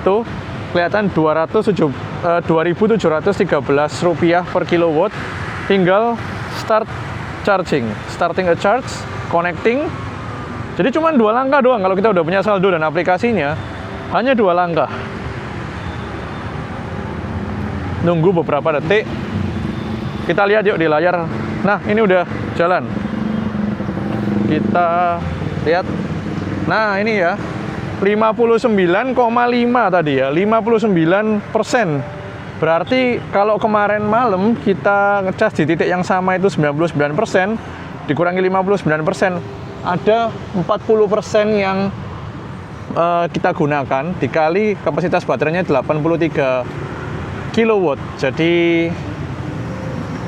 E: Tuh, kelihatan 2.713 rupiah per kilowatt. Tinggal start charging, starting a charge, connecting. Jadi cuma 2 langkah doang kalau kita udah punya saldo dan aplikasinya. Hanya 2 langkah. Nunggu beberapa detik. Kita lihat yuk di layar. Nah, ini udah jalan. Kita lihat. Nah, ini ya. 59,5 tadi ya. 59%. Berarti kalau kemarin malam kita ngecas di titik yang sama itu 99%, dikurangi 59%, ada 40% yang kita gunakan dikali kapasitas baterainya 83 kilowatt. Jadi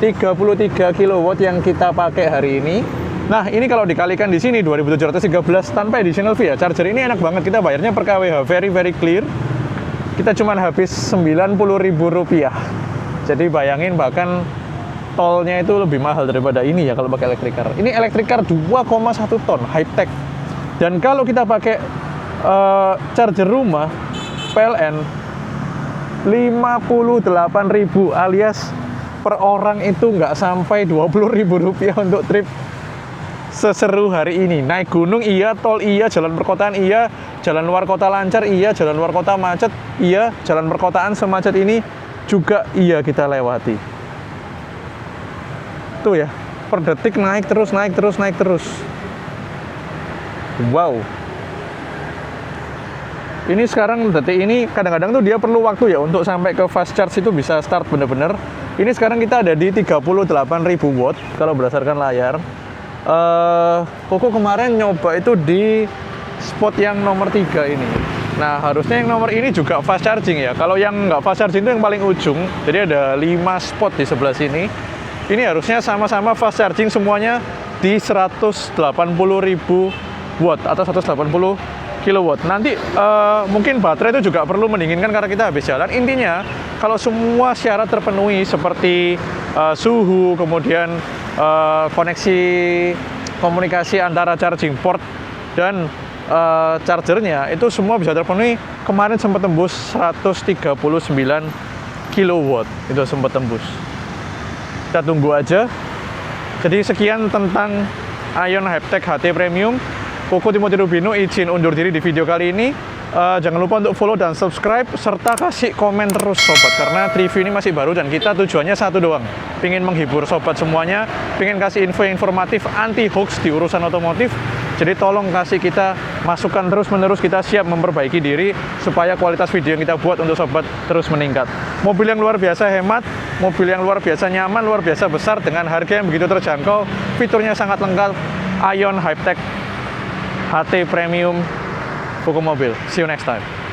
E: 33 kilowatt yang kita pakai hari ini. Nah, ini kalau dikalikan di sini 2.713 tanpa additional fee ya. Charger ini enak banget, kita bayarnya per kWh, very clear. Kita cuma habis 90.000 rupiah. Jadi bayangin, bahkan tolnya itu lebih mahal daripada ini ya kalau pakai electric car. Ini electric car 2,1 ton Hyptek. Dan kalau kita pakai charger rumah PLN 58.000 alias per orang itu nggak sampai 20.000 rupiah untuk trip seseru hari ini. Naik gunung iya, tol iya, jalan perkotaan iya, jalan luar kota lancar iya, jalan luar kota macet iya, jalan perkotaan semacet ini juga iya kita lewati. Tuh ya, per detik naik terus. Wow. Ini sekarang detik ini kadang-kadang tuh dia perlu waktu ya untuk sampai ke fast charge itu bisa start bener-bener. Ini sekarang kita ada di 38.000 watt kalau berdasarkan layar. Koko kemarin nyoba itu di spot yang nomor 3 ini. Nah, harusnya yang nomor ini juga fast charging ya. Kalau yang nggak fast charging itu yang paling ujung. Jadi ada 5 spot di sebelah sini. Ini harusnya sama-sama fast charging semuanya di 180.000 watt atau 180 kilowatt. Nanti mungkin baterai itu juga perlu mendinginkan karena kita habis jalan. Intinya, kalau semua syarat terpenuhi seperti suhu, kemudian koneksi komunikasi antara charging port dan chargernya itu semua bisa terpenuhi. Kemarin sempat tembus 139 kilowatt, itu sempat tembus. Kita tunggu aja. Jadi sekian tentang Ion Hyptek HT Premium. Koko Timothy Rubino izin undur diri di video kali ini. Jangan lupa untuk follow dan subscribe serta kasih komen terus sobat, karena review ini masih baru dan kita tujuannya satu doang, pingin menghibur sobat semuanya, pingin kasih info informatif anti hoax di urusan otomotif. Jadi tolong kasih kita masukan terus menerus, kita siap memperbaiki diri supaya kualitas video yang kita buat untuk sobat terus meningkat. Mobil yang luar biasa hemat, mobil yang luar biasa nyaman, luar biasa besar dengan harga yang begitu terjangkau, fiturnya sangat lengkap. Ion Hyptek HT Premium Koko Mobil. See you next time.